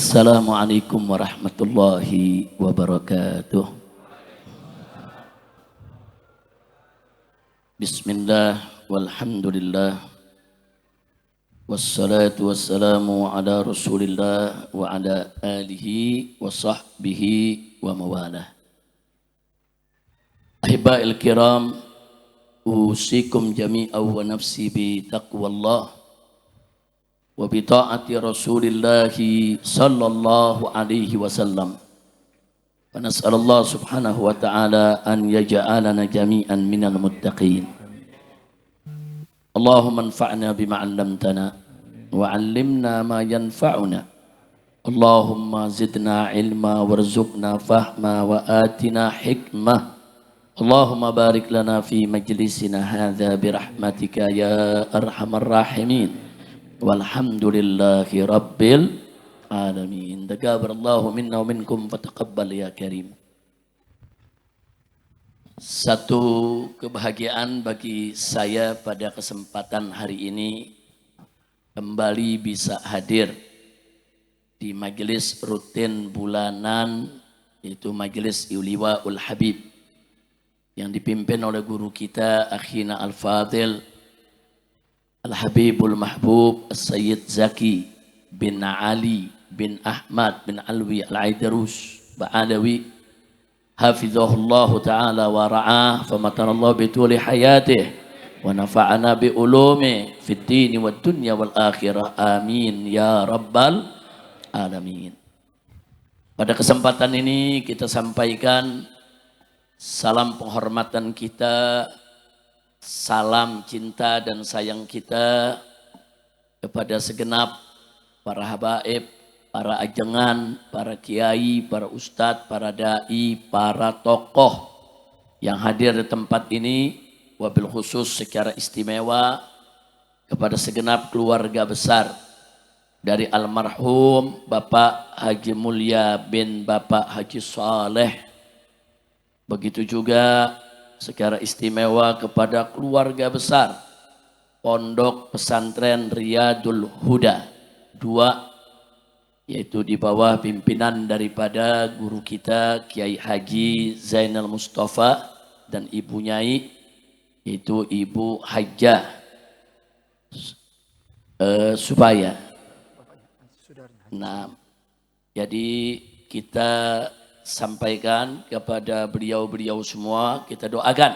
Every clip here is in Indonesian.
Assalamualaikum warahmatullahi wabarakatuh. Bismillah walhamdulillah wassalatu wassalamu ala rasulillah wa ala alihi wa sahbihi wa mawalah. Ahiba'il kiram, usikum jami'an wa nafsi bi taqwallah wa bi ta'ati Rasulillahi sallallahu alaihi wasallam. Wa nas'alallah subhanahu wa ta'ala an yaj'alana jami'an minal muttaqin. Allahumma anfa'na bima 'allamtana wa 'allimna ma yanfa'una. Allahumma zidna ilma warzuqna fahma wa atina hikmah. Allahumma barik lana fi majlisina hadza birahmatika ya arhamar rahimin. Walhamdulillahi rabbil alamin. Taqabbalallahu minna wa minkum fataqabbal ya karim. Satu kebahagiaan bagi saya pada kesempatan hari ini kembali bisa hadir di majelis rutin bulanan, yaitu majelis Liwaul Habib yang dipimpin oleh guru kita Akhina Al-Fadil Al-Habibul Mahbub As-Sayyid Zaki bin Ali bin Ahmad bin Alwi Al-Aidarus Ba'adawi hafizahullahu ta'ala wa ra'ah famatanallahu bituli hayatih wa nafa'ana bi ulumi fid dini wad dunya wal akhirah amin ya rabbal alamin. Pada kesempatan ini kita sampaikan salam penghormatan kita, salam cinta dan sayang kita kepada segenap para habaib, para ajengan, para kiai, para ustadz, para da'i, para tokoh yang hadir di tempat ini, wabil khusus secara istimewa kepada segenap keluarga besar dari almarhum Bapak Haji Mulia bin Bapak Haji Saleh. Begitu juga secara istimewa kepada keluarga besar Pondok Pesantren Riyadul Huda 2, yaitu di bawah pimpinan daripada guru kita Kiai Haji Zainal Mustafa dan Ibu Nyai, yaitu Ibu Hajjah Subaya. Nah, jadi kita sampaikan kepada beliau-beliau semua, kita doakan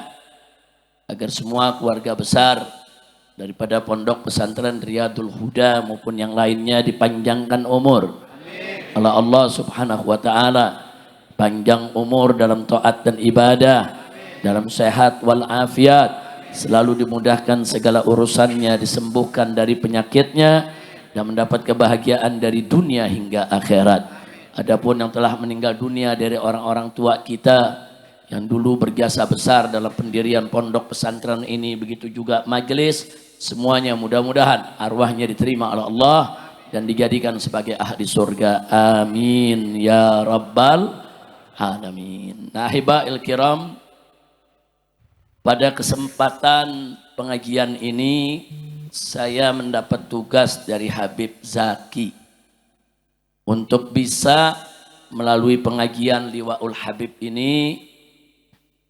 agar semua keluarga besar daripada Pondok Pesantren Riyadul Huda maupun yang lainnya dipanjangkan umur oleh Allah Subhanahu wa ta'ala, panjang umur dalam taat dan ibadah, dalam sehat wal afiat, selalu dimudahkan segala urusannya, disembuhkan dari penyakitnya dan mendapat kebahagiaan dari dunia hingga akhirat. Adapun yang telah meninggal dunia dari orang-orang tua kita yang dulu berjasa besar dalam pendirian pondok pesantren ini, begitu juga majelis, semuanya mudah-mudahan arwahnya diterima oleh Allah dan dijadikan sebagai ahli surga. Amin ya rabbal alamin. Nah, ahiba'il kiram, pada kesempatan pengajian ini saya mendapat tugas dari Habib Zaki untuk bisa melalui pengajian Liwaul Habib ini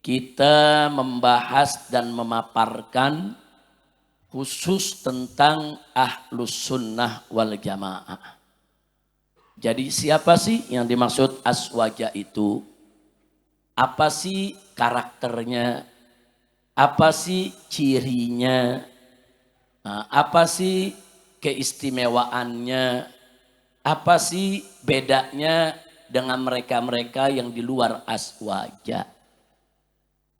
kita membahas dan memaparkan khusus tentang Ahlus Sunnah wal Jamaah. Jadi siapa sih yang dimaksud aswaja itu? Apa sih karakternya? Apa sih cirinya? Apa sih keistimewaannya? Apa sih bedanya dengan mereka-mereka yang di luar aswaja?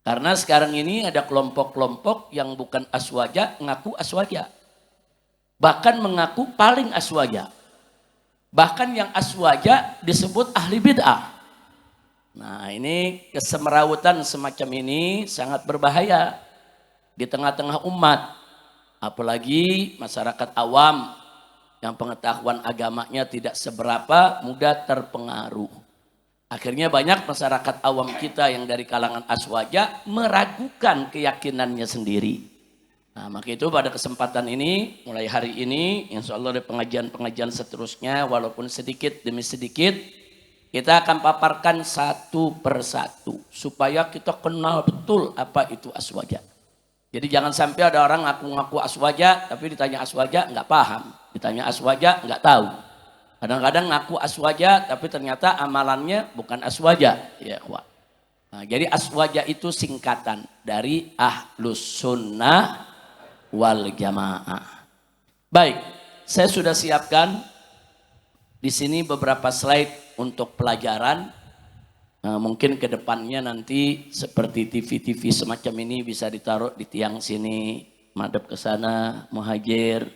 Karena sekarang ini ada kelompok-kelompok yang bukan aswaja, ngaku aswaja. Bahkan mengaku paling aswaja. Bahkan yang aswaja disebut ahli bid'ah. Nah, ini kesemerawutan semacam ini sangat berbahaya di tengah-tengah umat. Apalagi masyarakat awam yang pengetahuan agamanya tidak seberapa, mudah terpengaruh. Akhirnya banyak masyarakat awam kita yang dari kalangan aswaja meragukan keyakinannya sendiri. Nah, maka itu pada kesempatan ini, mulai hari ini, insya Allah ada pengajian-pengajian seterusnya, walaupun sedikit demi sedikit, kita akan paparkan satu persatu, supaya kita kenal betul apa itu aswaja. Jadi jangan sampai ada orang ngaku-ngaku aswaja, tapi ditanya aswaja nggak paham, ditanya aswaja nggak tahu. Kadang-kadang ngaku aswaja, tapi ternyata amalannya bukan aswaja. Ya, nah, jadi aswaja itu singkatan dari Ahlus Sunnah wal Jamaah. Baik, saya sudah siapkan di sini beberapa slide untuk pelajaran. Nah, mungkin ke depannya nanti seperti TV-TV semacam ini bisa ditaruh di tiang sini, madep ke sana, muhajir,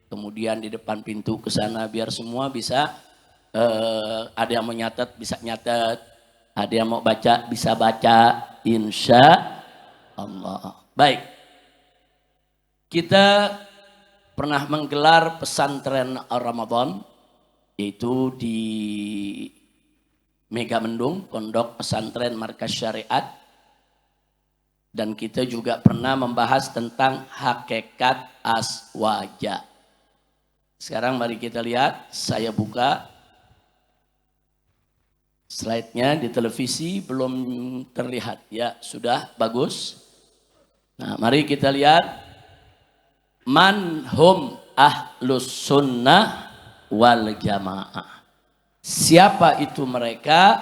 kemudian di depan pintu ke sana, biar semua bisa ada yang mau nyatet bisa nyatet, ada yang mau baca bisa baca, insya Allah. Baik. Kita pernah menggelar pesantren Ramadan, yaitu di Megamendung, Pondok Pesantren Markas Syariat. Dan kita juga pernah membahas tentang hakikat aswaja. Sekarang mari kita lihat, saya buka slide-nya di televisi, belum terlihat. Ya, sudah bagus. Nah, mari kita lihat. Man hum ahlus sunnah wal jamaah. Siapa itu mereka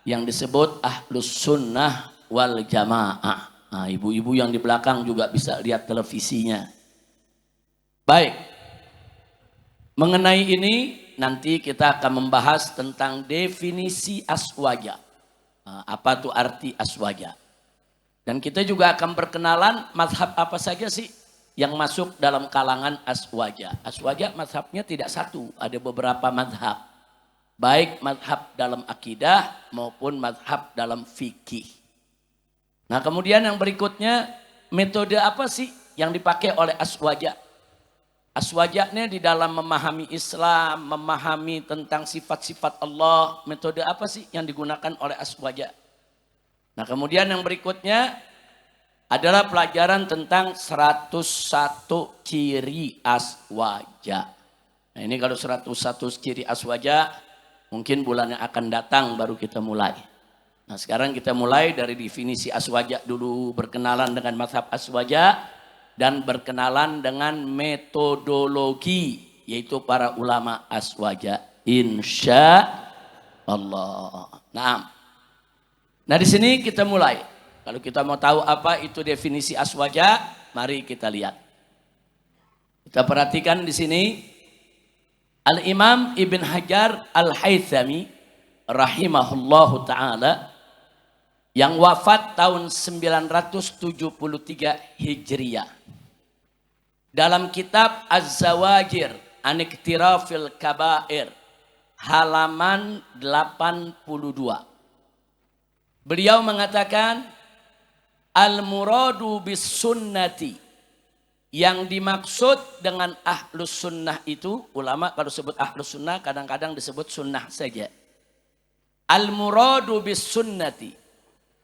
yang disebut ahlus sunnah wal jamaah? Nah, ibu-ibu yang di belakang juga bisa lihat televisinya. Baik. Mengenai ini nanti kita akan membahas tentang definisi aswaja. Nah, apa itu arti aswaja? Dan kita juga akan perkenalan mazhab apa saja sih yang masuk dalam kalangan aswaja. Aswaja mazhabnya tidak satu, ada beberapa mazhab. Baik mazhab dalam akidah maupun mazhab dalam fikih. Nah, kemudian yang berikutnya, metode apa sih yang dipakai oleh aswaja? Aswajanya di dalam memahami Islam, memahami tentang sifat-sifat Allah, metode apa sih yang digunakan oleh aswaja? Nah, kemudian yang berikutnya adalah pelajaran tentang 101 ciri aswaja. Nah, ini kalau 101 ciri aswaja, mungkin bulan yang akan datang baru kita mulai. Nah, sekarang kita mulai dari definisi aswaja dulu, berkenalan dengan mazhab aswaja, dan berkenalan dengan metodologi, yaitu para ulama aswaja. Insya Allah. Nah, di sini kita mulai. Kalau kita mau tahu apa itu definisi aswaja, mari kita lihat. Kita perhatikan di sini Al-Imam Ibn Hajar Al-Haythami rahimahullahu taala yang wafat tahun 973 Hijriah. Dalam kitab Az-Zawajir an Iktirafil Kabair halaman 82. Beliau mengatakan al-muradu bis sunnati, yang dimaksud dengan ahlus sunnah itu, ulama kalau sebut ahlus sunnah kadang-kadang disebut sunnah saja. Al-muradu bis sunnati,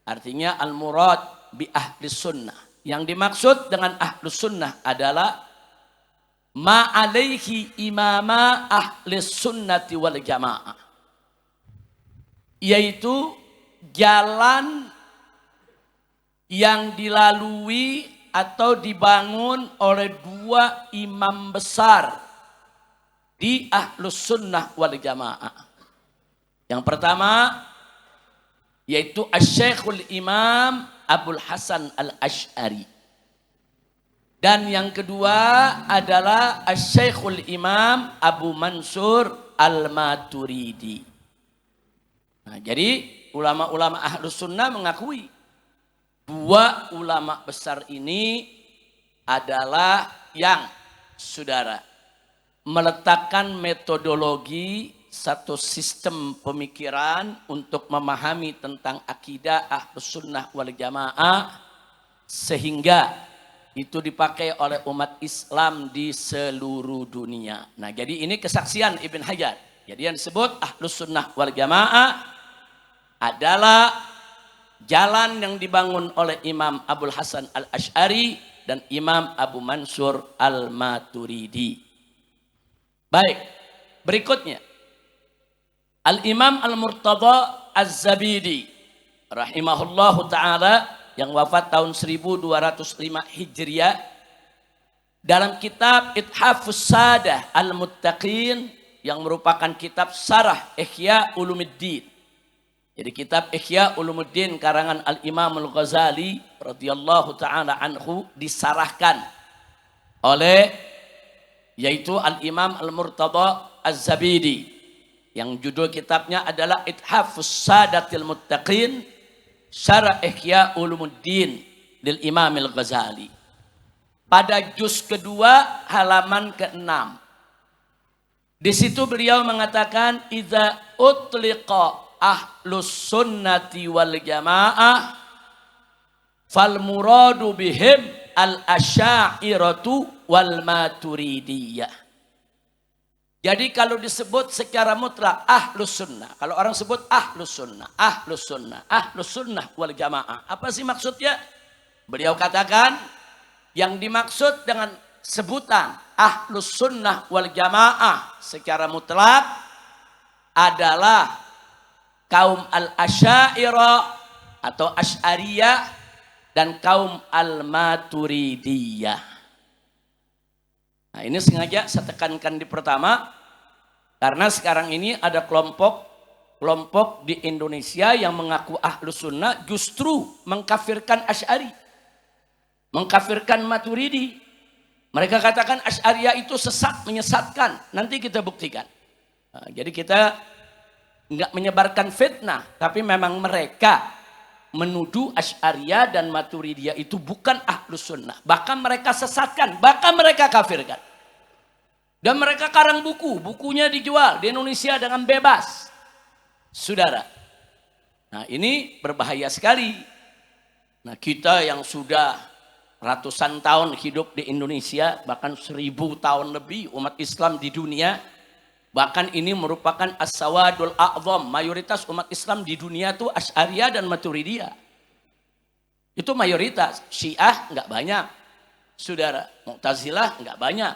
artinya al-murad bi ahlus sunnah. Yang dimaksud dengan ahlus sunnah adalah ma alaihi imama ahlus sunnati wal jamaah, yaitu jalan yang dilalui atau dibangun oleh dua imam besar di Ahlus Sunnah wal Jamaah. Yang pertama yaitu Asy-Syekhul Imam Abul Hasan Al-Asy'ari. Dan yang kedua adalah Asy-Syekhul Imam Abu Mansur Al-Maturidi. Nah, jadi ulama-ulama Ahlus Sunnah mengakui dua ulama besar ini adalah yang, saudara, meletakkan metodologi, satu sistem pemikiran untuk memahami tentang akidah Ahlus Sunnah wal Jamaah, sehingga itu dipakai oleh umat Islam di seluruh dunia. Nah, jadi ini kesaksian Ibn Hajar. Jadi yang disebut Ahlus Sunnah wal Jamaah adalah jalan yang dibangun oleh Imam Abul Hasan Al-Asy'ari dan Imam Abu Mansur Al-Maturidi. Baik, berikutnya Al-Imam Al-Murtada Az-Zabidi rahimahullahu ta'ala yang wafat tahun 1205 Hijriah, dalam kitab Ithafus Sadah Al-Muttaqin yang merupakan kitab Syarah Ihya Ulumuddin. Jadi kitab Ihya Ulumuddin karangan Al-Imam Al-Ghazali radhiyallahu ta'ala anhu disarahkan oleh yaitu Al-Imam Al-Murtada Az-Zabidi yang judul kitabnya adalah Ithafus Sadatil Muttaqin Syarah Ihya Ulumuddin lil Imam Al-Ghazali. Pada juz kedua halaman ke-6. Di situ beliau mengatakan idza utliqa ahlus sunnati wal jamaah fal muradu bihim al asy'ariyatu wal maturidiyah. Jadi kalau disebut secara mutlak ahlus sunnah, kalau orang sebut ahlus sunnah wal jamaah, apa sih maksudnya? Beliau katakan yang dimaksud dengan sebutan ahlus sunnah wal jamaah secara mutlak adalah kaum al-asy'ariyah atau asy'ariyah dan kaum al-maturidiyah. Nah, ini sengaja saya tekankan di pertama karena sekarang ini ada kelompok di Indonesia yang mengaku ahlus sunnah justru mengkafirkan Asy'ari, mengkafirkan Maturidi. Mereka katakan Asy'ariyah itu sesat, menyesatkan. Nanti kita buktikan. Nah, jadi kita enggak menyebarkan fitnah, tapi memang mereka menuduh Asy'ariyah dan Maturidiyah itu bukan ahlus sunnah. Bahkan mereka sesatkan, bahkan mereka kafirkan. Dan mereka karang bukunya dijual di Indonesia dengan bebas. Saudara. Nah, ini berbahaya sekali. Nah, kita yang sudah ratusan tahun hidup di Indonesia, bahkan 1000 tahun lebih umat Islam di dunia, bahkan ini merupakan as-sawadul a'zam, mayoritas umat Islam di dunia itu Asy'ariyah dan Maturidiyah. Itu mayoritas. Syiah enggak banyak. Saudara, Mu'tazilah enggak banyak.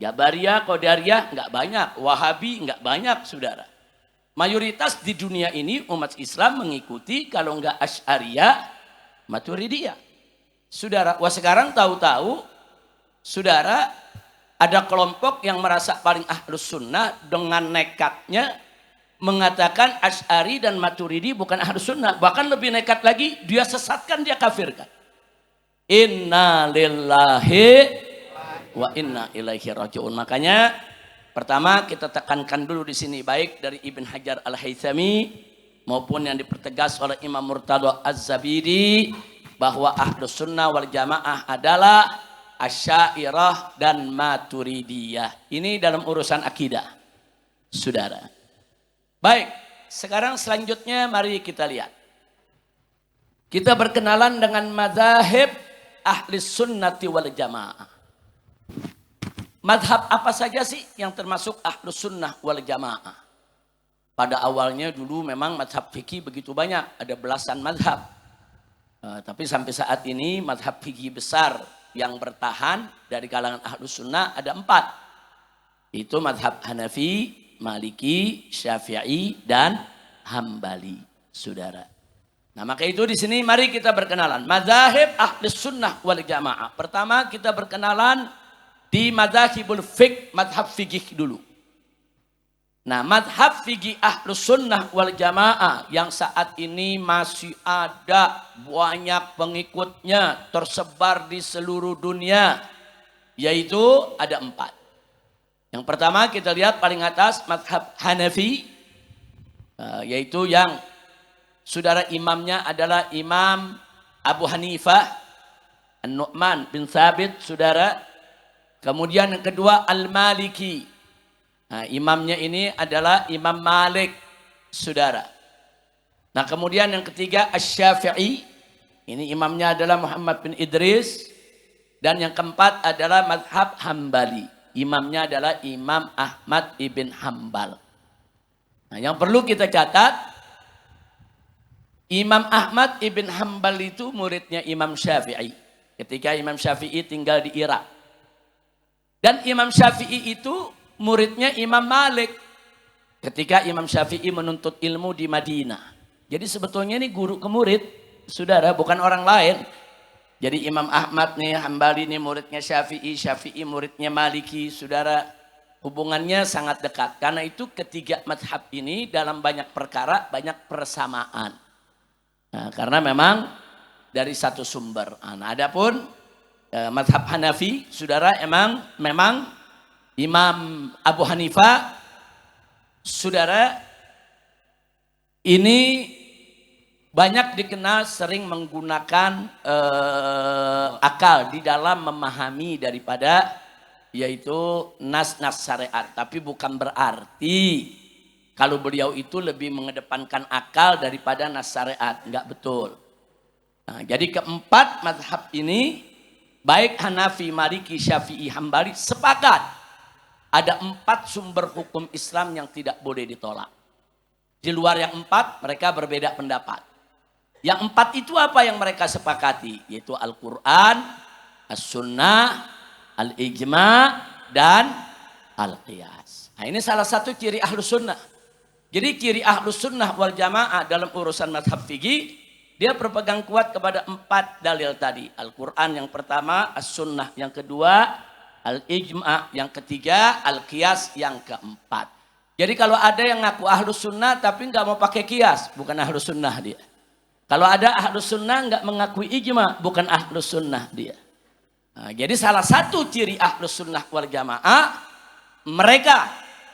Jabariyah, Qadariyah enggak banyak. Wahabi enggak banyak, saudara. Mayoritas di dunia ini umat Islam mengikuti kalau enggak Asy'ariyah, Maturidiyah. Saudara, wah sekarang tahu-tahu saudara ada kelompok yang merasa paling ahlus sunnah dengan nekatnya mengatakan Asy'ari dan Maturidi bukan ahlus sunnah. Bahkan lebih nekat lagi, dia sesatkan, dia kafirkan. Inna lillahi wa inna ilaihi raji'un. Makanya pertama kita tekankan dulu di sini baik dari Ibn Hajar Al-Haythami maupun yang dipertegas oleh Imam Murtada Az-Zabidi bahwa ahlus sunnah wal jamaah adalah Asy'ariyah dan Maturidiyah. Ini dalam urusan akidah, saudara. Baik, sekarang selanjutnya mari kita lihat. Kita berkenalan dengan mazhab ahli sunnati wal jamaah. Mazhab apa saja sih yang termasuk ahlus sunnah wal jamaah? Pada awalnya dulu memang mazhab fikih begitu banyak, ada belasan mazhab. Tapi sampai saat ini mazhab fikih besar yang bertahan dari kalangan ahlus sunnah ada 4. Itu mazhab Hanafi, Maliki, Syafi'i, dan Hambali, saudara. Nah, maka itu di sini mari kita berkenalan. Mazhab ahlus sunnah wal jamaah. Pertama kita berkenalan di mazhabul fiqh, mazhab fikih dulu. Nah, mazhab fikih ahlus sunnah wal jamaah yang saat ini masih ada banyak pengikutnya tersebar di seluruh dunia, yaitu ada 4. Yang pertama kita lihat paling atas mazhab Hanafi, yaitu yang saudara imamnya adalah Imam Abu Hanifah An-Nu'man bin Thabit, saudara. Kemudian yang kedua Al-Maliki. Nah, imamnya ini adalah Imam Malik, saudara. Nah, kemudian yang ketiga Asy-Syafi'i. Ini imamnya adalah Muhammad bin Idris. Dan yang keempat adalah mazhab Hambali. Imamnya adalah Imam Ahmad ibn Hambal. Nah, yang perlu kita catat, Imam Ahmad ibn Hambal itu muridnya Imam Syafi'i. ketika Imam Syafi'i tinggal di Irak. Dan Imam Syafi'i itu muridnya Imam Malik ketika Imam Syafi'i menuntut ilmu di Madinah. Jadi sebetulnya ini guru ke murid, saudara, bukan orang lain. Jadi Imam Ahmad nih, Hambali nih muridnya Syafi'i, Syafi'i muridnya Maliki, saudara. Hubungannya sangat dekat. Karena itu ketiga madhab ini dalam banyak perkara banyak persamaan. Nah, karena memang dari satu sumber. Nah, adapun madhab Hanafi, saudara, memang Imam Abu Hanifah, saudara, ini banyak dikenal sering menggunakan akal di dalam memahami daripada yaitu nas-nas syariat. Tapi bukan berarti kalau beliau itu lebih mengedepankan akal daripada nas syariat. Enggak betul. Nah, jadi keempat mazhab ini, baik Hanafi, Maliki, Syafi'i, Hambali, sepakat ada 4 sumber hukum Islam yang tidak boleh ditolak. Di luar yang 4 mereka berbeda pendapat. Yang 4 itu apa yang mereka sepakati? Yaitu Al-Quran, As-Sunnah, Al-Ijma' dan Al-Qiyas. Nah, ini salah satu ciri Ahlus Sunnah. Jadi ciri Ahlus Sunnah wal Jamaah dalam urusan mazhab fikih, dia berpegang kuat kepada 4 dalil tadi. Al-Quran yang pertama, As-Sunnah yang kedua, Al-Ijma' yang ketiga, Al-Qiyas yang keempat. Jadi kalau ada yang ngaku Ahlus Sunnah tapi nggak mau pakai qiyas, bukan Ahlus Sunnah dia. Kalau ada Ahlus Sunnah nggak mengakui ijma, bukan Ahlus Sunnah dia. Nah, jadi salah satu ciri Ahlus Sunnah wal Jamaah, mereka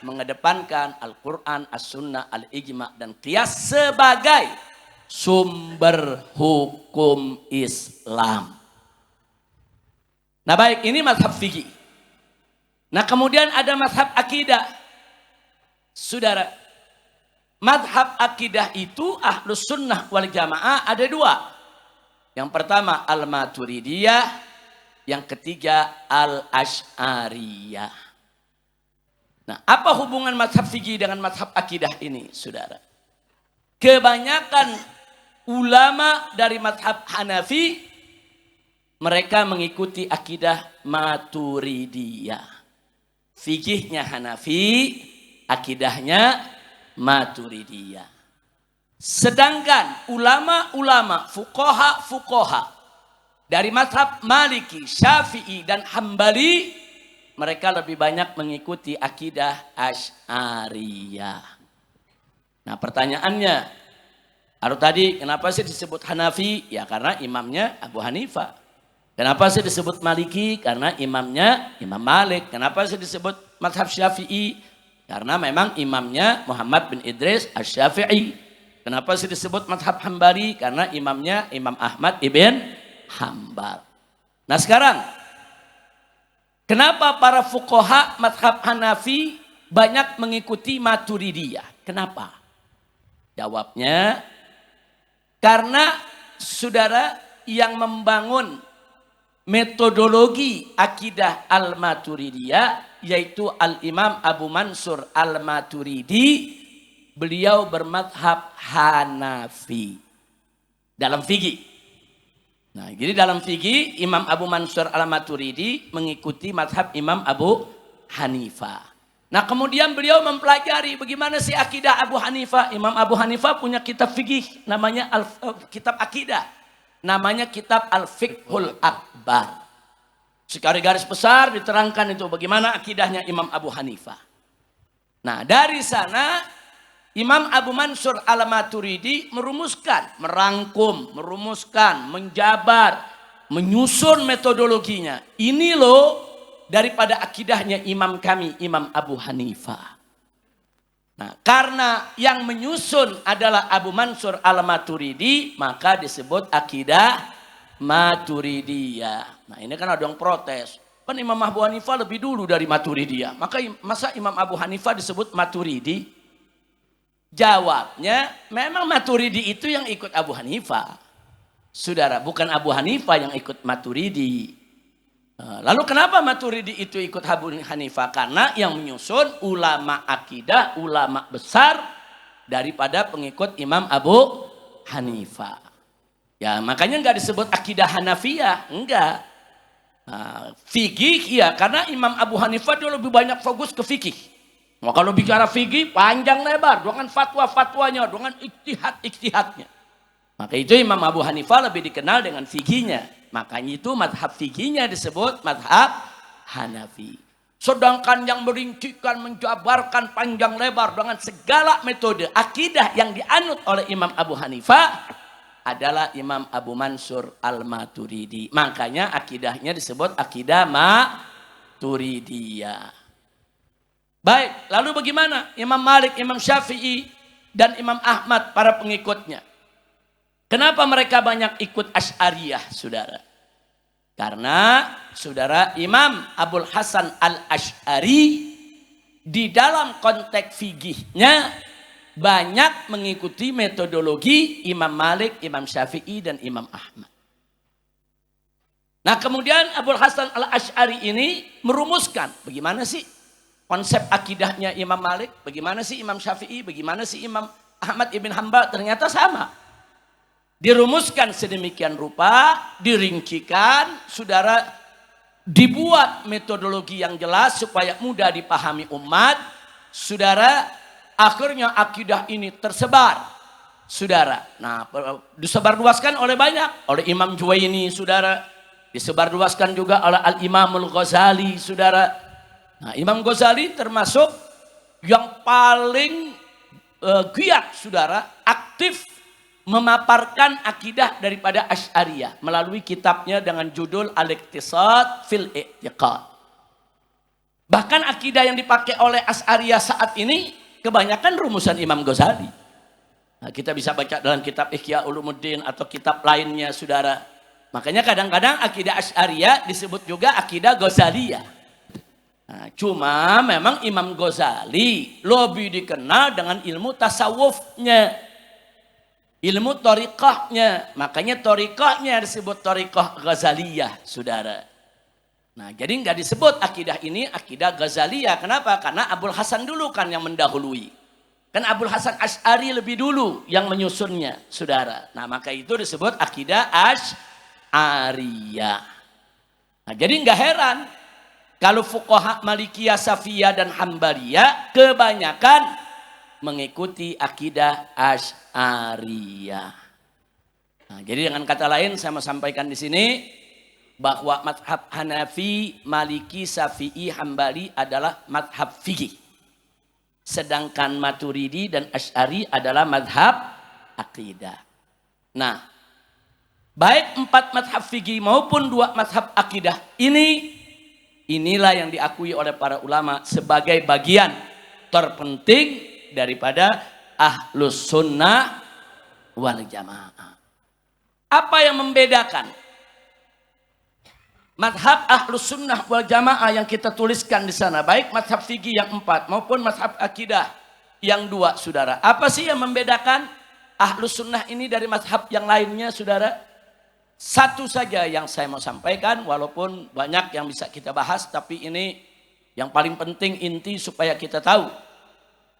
mengedepankan Al-Quran, As-Sunnah, Al-Ijma' dan Qiyas sebagai sumber hukum Islam. Nah baik, ini mazhab fikih. Nah kemudian ada mazhab akidah. Saudara, mazhab akidah itu Ahlus Sunnah wal Jamaah ada 2. Yang pertama Al-Maturidiyah, yang ketiga Al-Asy'ariyah. Nah, apa hubungan mazhab fikih dengan mazhab akidah ini, saudara? Kebanyakan ulama dari mazhab Hanafi, mereka mengikuti akidah Maturidiyah. Fikihnya Hanafi, akidahnya Maturidiyah. Sedangkan ulama-ulama fuqaha dari mazhab Maliki, Syafi'i dan Hambali, mereka lebih banyak mengikuti akidah Asy'ariyah. Nah pertanyaannya, tadi kenapa sih disebut Hanafi? Ya karena imamnya Abu Hanifah. Kenapa sih disebut Maliki? Karena imamnya Imam Malik. Kenapa sih disebut mazhab Syafi'i? Karena memang imamnya Muhammad bin Idris Asy-Syafi'i. Kenapa sih disebut mazhab Hambali? Karena imamnya Imam Ahmad ibn Hambal. Nah sekarang, kenapa para fuqaha mazhab Hanafi banyak mengikuti Maturidiyah? Kenapa? Jawabnya, karena saudara yang membangun metodologi akidah Al-Maturidiyah yaitu Al-Imam Abu Mansur Al-Maturidi, beliau bermadhab Hanafi dalam fikih. Nah, jadi dalam fikih Imam Abu Mansur Al-Maturidi mengikuti madhab Imam Abu Hanifah. Nah, kemudian beliau mempelajari bagaimana sih akidah Abu Hanifah. Imam Abu Hanifah punya kitab fikih namanya kitab akidah. Namanya kitab Al-Fiqhul Akbar. Sekali garis besar diterangkan itu bagaimana akidahnya Imam Abu Hanifah. Nah, dari sana Imam Abu Mansur Al-Maturidi merangkum, menjabar, menyusun metodologinya. Ini loh daripada akidahnya imam kami, Imam Abu Hanifah. Nah, karena yang menyusun adalah Abu Mansur Al-Maturidi, maka disebut akidah Maturidiyah. Nah, ini kan ada yang protes. Kan Imam Abu Hanifah lebih dulu dari Maturidiyah. Masa Imam Abu Hanifah disebut Maturidi? Jawabnya, memang Maturidi itu yang ikut Abu Hanifah. Saudara, bukan Abu Hanifah yang ikut Maturidi. Lalu kenapa Maturidi itu ikut Abu Hanifah? Karena yang menyusun ulama akidah, ulama besar daripada pengikut Imam Abu Hanifah. Ya makanya nggak disebut akidah Hanafiyah, enggak. Fikih ya, karena Imam Abu Hanifah dia lebih banyak fokus ke fikih. Nah, kalau bicara fikih panjang lebar dengan fatwa-fatwanya, dengan ijtihad-ijtihadnya. Maka itu Imam Abu Hanifah lebih dikenal dengan fikihnya. Makanya itu madhab fikihnya disebut madhab Hanafi. Sedangkan yang merincikan, menjabarkan panjang lebar dengan segala metode akidah yang dianut oleh Imam Abu Hanifah adalah Imam Abu Mansur Al-Maturidi. Makanya akidahnya disebut akidah Maturidiyah. Baik, lalu bagaimana Imam Malik, Imam Syafi'i, dan Imam Ahmad para pengikutnya? Kenapa mereka banyak ikut Asy'ariyah, saudara? Karena, saudara, Imam Abul Hasan Al-Asy'ari di dalam konteks fikihnya banyak mengikuti metodologi Imam Malik, Imam Syafi'i, dan Imam Ahmad. Nah, kemudian Abul Hasan Al-Asy'ari ini merumuskan bagaimana sih konsep akidahnya Imam Malik, bagaimana sih Imam Syafi'i, bagaimana sih Imam Ahmad ibn Hanbal, ternyata sama. Dirumuskan sedemikian rupa, dirincikan, saudara, dibuat metodologi yang jelas supaya mudah dipahami umat, saudara. Akhirnya akidah ini tersebar, saudara. Nah, disebarluaskan oleh banyak, oleh Imam Juwaini, saudara. Disebarluaskan juga oleh Al-Imamul Ghazali, saudara. Nah, Imam Ghazali termasuk yang paling giat, saudara, aktif memaparkan akidah daripada Asy'ariyah melalui kitabnya dengan judul Al-Iqtisad fil I'tiqad. Bahkan akidah yang dipakai oleh Asy'ariyah saat ini kebanyakan rumusan Imam Ghazali. Nah, kita bisa baca dalam kitab Ihya Ulumuddin atau kitab lainnya, saudara. Makanya kadang-kadang akidah Asy'ariyah disebut juga akidah Ghazaliyah. Nah, cuma memang Imam Ghazali lebih dikenal dengan ilmu tasawufnya, ilmu thariqahnya. Makanya thariqahnya disebut thariqah Ghazaliyah, saudara. Nah, jadi nggak disebut akidah ini akidah Ghazaliyah. Kenapa? Karena Abul Hasan dulu kan yang mendahului. Kan Abul Hasan Asy'ari lebih dulu yang menyusunnya, saudara. Nah, maka itu disebut akidah Asy'ariyah. Nah, jadi nggak heran kalau fuqaha Malikiyah, Safiyah, dan Hambaliyah kebanyakan mengikuti akidah Asy'ariyah. Nah, jadi dengan kata lain saya mau sampaikan di sini bahwa madhab Hanafi, Maliki, Syafi'i, Hambali adalah madhab fikih. Sedangkan Maturidi dan Asy'ari adalah madhab akidah. Nah, baik 4 madhab fikih maupun 2 madhab akidah inilah yang diakui oleh para ulama sebagai bagian terpenting daripada Ahlus Sunnah wal Jamaah. Apa yang membedakan madhab Ahlus Sunnah wal Jamaah yang kita tuliskan di sana, baik madhab fikih yang 4 maupun madhab akidah yang 2, saudara? Apa sih yang membedakan Ahlus Sunnah ini dari madhab yang lainnya, saudara? Satu saja yang saya mau sampaikan, walaupun banyak yang bisa kita bahas, tapi ini yang paling penting inti supaya kita tahu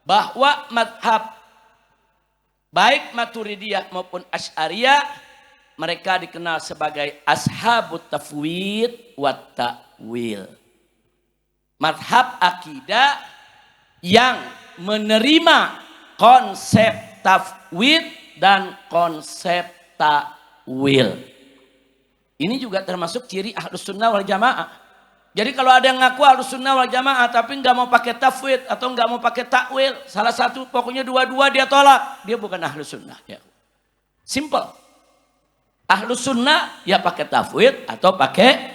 bahwa madhab baik Maturidiyah maupun Asy'ariyah mereka dikenal sebagai ashabut tafwid wa ta'wil. Madhab akidah yang menerima konsep tafwid dan konsep ta'wil. Ini juga termasuk ciri Ahlus Sunnah wal Jamaah. Jadi kalau ada yang ngaku Ahlus Sunnah wal Jamaah tapi nggak mau pakai tafwid atau nggak mau pakai ta'wil, salah satu pokoknya dua-dua dia tolak, dia bukan Ahlus Sunnah. Ya. Simple. Ahlus Sunnah ya pakai tafwid atau pakai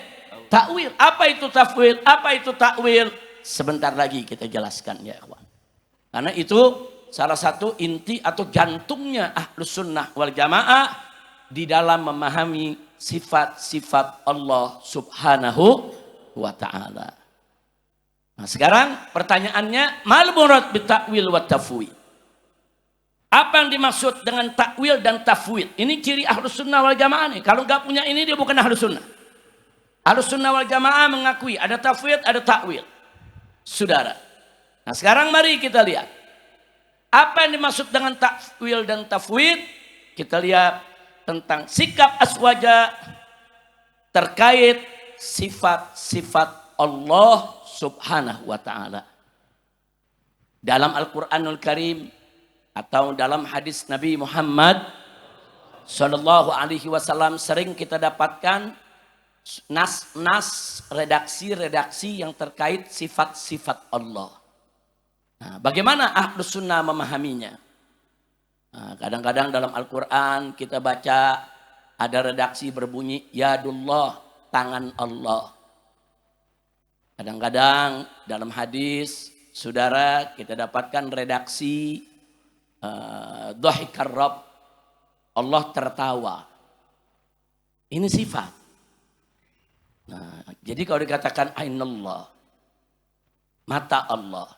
ta'wil. Apa itu tafwid? Apa itu ta'wil? Sebentar lagi kita jelaskan, ya ikhwan. Karena itu salah satu inti atau jantungnya Ahlus Sunnah wal Jamaah di dalam memahami sifat-sifat Allah Subhanahu wa ta'ala. Nah, sekarang pertanyaannya, mal murad bit ta'wil wa tafwid? Apa yang dimaksud dengan takwil dan tafwid? Ini ciri Ahlus Sunnah wal Jamaah nih. Kalau nggak punya ini dia bukan Ahlus Sunnah. Ahlus Sunnah wal Jamaah mengakui ada tafwid, ada takwil. Saudara. Nah, sekarang mari kita lihat. Apa yang dimaksud dengan takwil dan tafwid? Kita lihat tentang sikap aswaja terkait sifat-sifat Allah Subhanahu wa ta'ala. Dalam Al-Quranul Karim atau dalam hadis Nabi Muhammad Sallallahu Alaihi Wasallam sering kita dapatkan nas-nas, redaksi-redaksi yang terkait sifat-sifat Allah. Nah, bagaimana Ahlus Sunnah memahaminya? Nah, kadang-kadang dalam Al-Quran kita baca ada redaksi berbunyi Yadullah, tangan Allah. Kadang-kadang dalam hadis, saudara, kita dapatkan redaksi Dhahikar Rabb, Allah tertawa. Ini sifat. Nah, jadi kalau dikatakan Ainallah, mata Allah,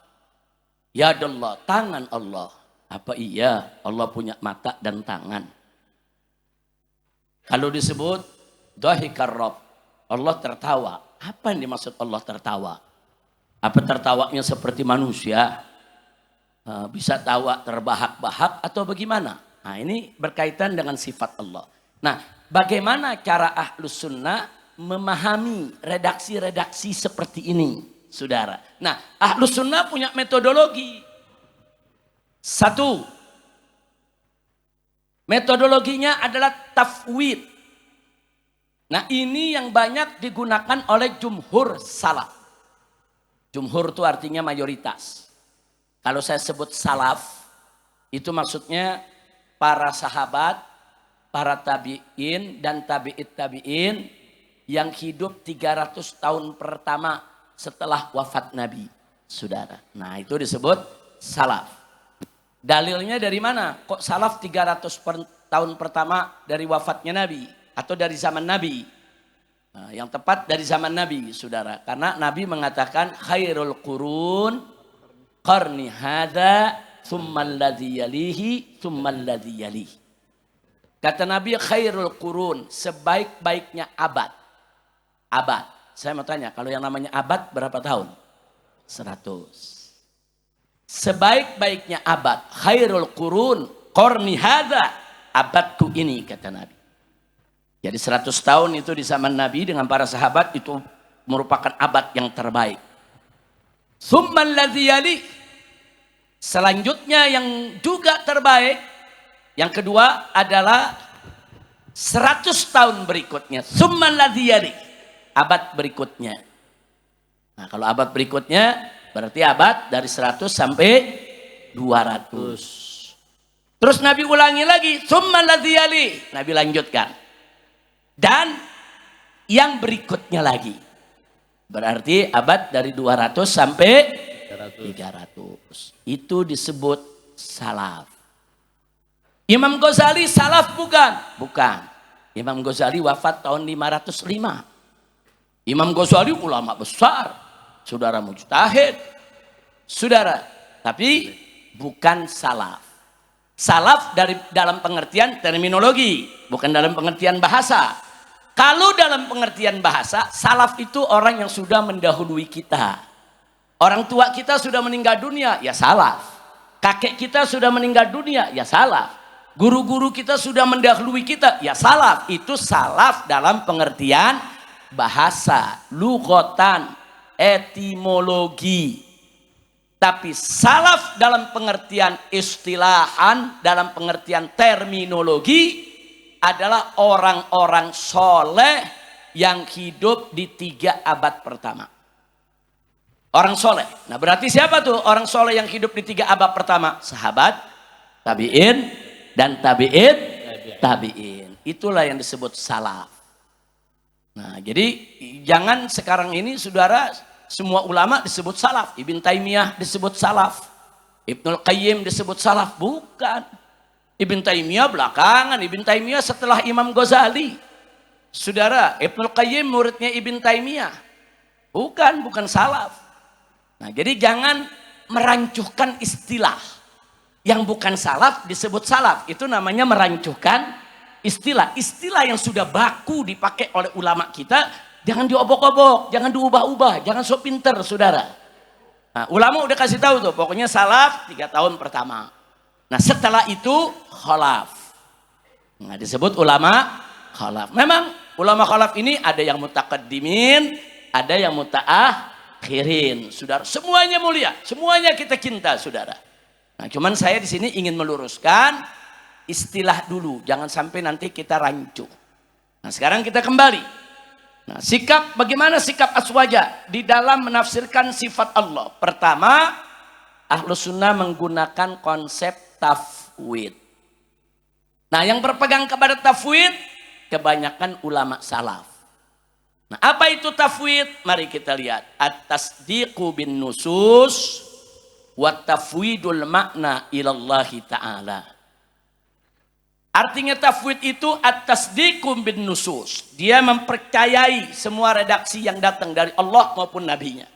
Yadullah, tangan Allah. Apa iya Allah punya mata dan tangan? Kalau disebut Dhahikar Rabb, Allah tertawa. Apa yang dimaksud Allah tertawa? Apa tertawanya seperti manusia? Bisa tawa terbahak-bahak atau bagaimana? Nah, ini berkaitan dengan sifat Allah. Nah, bagaimana cara Ahlus Sunnah memahami redaksi-redaksi seperti ini, saudara? Nah, Ahlus Sunnah punya metodologi. Satu, metodologinya adalah tafwid. Nah, ini yang banyak digunakan oleh jumhur salaf. Jumhur itu artinya mayoritas. Kalau saya sebut salaf, itu maksudnya para sahabat, para tabi'in dan tabi'it tabi'in yang hidup 300 tahun pertama setelah wafat Nabi, saudara. Nah, itu disebut salaf. Dalilnya dari mana? Kok salaf 300 tahun pertama dari wafatnya Nabi atau dari zaman Nabi? Nah, yang tepat dari zaman Nabi, saudara. Karena Nabi mengatakan khairul qurun qarni hadza tsummal ladzi yalihi tsummal ladzi yalihi. Kata Nabi khairul qurun, sebaik-baiknya abad. Abad. Saya mau tanya, kalau yang namanya abad berapa tahun? 100. Sebaik-baiknya abad, khairul qurun qarni hadza, abadku ini, kata Nabi. Jadi 100 tahun itu di zaman Nabi dengan para sahabat itu merupakan abad yang terbaik. Tsummal ladzi yali, selanjutnya yang juga terbaik, yang kedua adalah 100 tahun berikutnya. Tsummal ladzi yali, abad berikutnya. Nah, kalau abad berikutnya berarti abad dari 100 sampai 200. Terus Nabi ulangi lagi, tsummal ladzi yali, Nabi lanjutkan. Dan yang berikutnya lagi. Berarti abad dari 200 sampai 300. Itu disebut salaf. Imam Ghazali salaf bukan? Bukan. Imam Ghazali wafat tahun 505. Imam Ghazali ulama besar. Saudara mujtahid. Saudara. Tapi bukan salaf. Salaf dalam pengertian terminologi. Bukan dalam pengertian bahasa. Kalau dalam pengertian bahasa, salaf itu orang yang sudah mendahului kita. Orang tua kita sudah meninggal dunia, ya salaf. Kakek kita sudah meninggal dunia, ya salaf. Guru-guru kita sudah mendahului kita, ya salaf. Itu salaf dalam pengertian bahasa, lughatan, etimologi. Tapi salaf dalam pengertian istilahan, dalam pengertian terminologi, adalah orang-orang soleh yang hidup di 3 abad pertama. Orang soleh. Nah, berarti siapa tuh orang soleh yang hidup di 3 abad pertama? Sahabat, tabi'in, dan tabi'in. Itulah yang disebut salaf. Nah, jadi jangan sekarang ini saudara, semua ulama disebut salaf. Ibn Taimiyah disebut salaf. Ibnul Qayyim disebut salaf. Bukan. Ibn Taimiyah belakangan. Ibn Taimiyah setelah Imam Ghazali. Saudara, Ibnul Qayyim muridnya Ibn Taimiyah. Bukan salaf. Nah, jadi jangan merancuhkan istilah. Yang bukan salaf disebut salaf. Itu namanya merancuhkan istilah. Istilah yang sudah baku dipakai oleh ulama kita, jangan diobok-obok, jangan diubah-ubah, jangan sok pinter, saudara. Nah, ulama udah kasih tahu tuh, pokoknya salaf 3 tahun pertama. Nah, setelah itu khalaf. Nah, disebut ulama khalaf. Memang ulama khalaf ini ada yang mutaqaddimin, ada yang mutaakhirin. Saudara, semuanya mulia, semuanya kita cinta, saudara. Nah, cuman saya di sini ingin meluruskan istilah dulu, jangan sampai nanti kita rancu. Nah, sekarang kita kembali. Nah, bagaimana sikap Aswaja di dalam menafsirkan sifat Allah? Pertama, Ahlus Sunnah menggunakan konsep tafwid. Nah, yang berpegang kepada tafwid kebanyakan ulama salaf. Nah, apa itu tafwid? Mari kita lihat. At-tasdiqu bin nusus wa tafwidul makna ilallahi ta'ala. Artinya tafwid itu at-tasdiqu bin nusus. Dia mempercayai semua redaksi yang datang dari Allah maupun nabinya.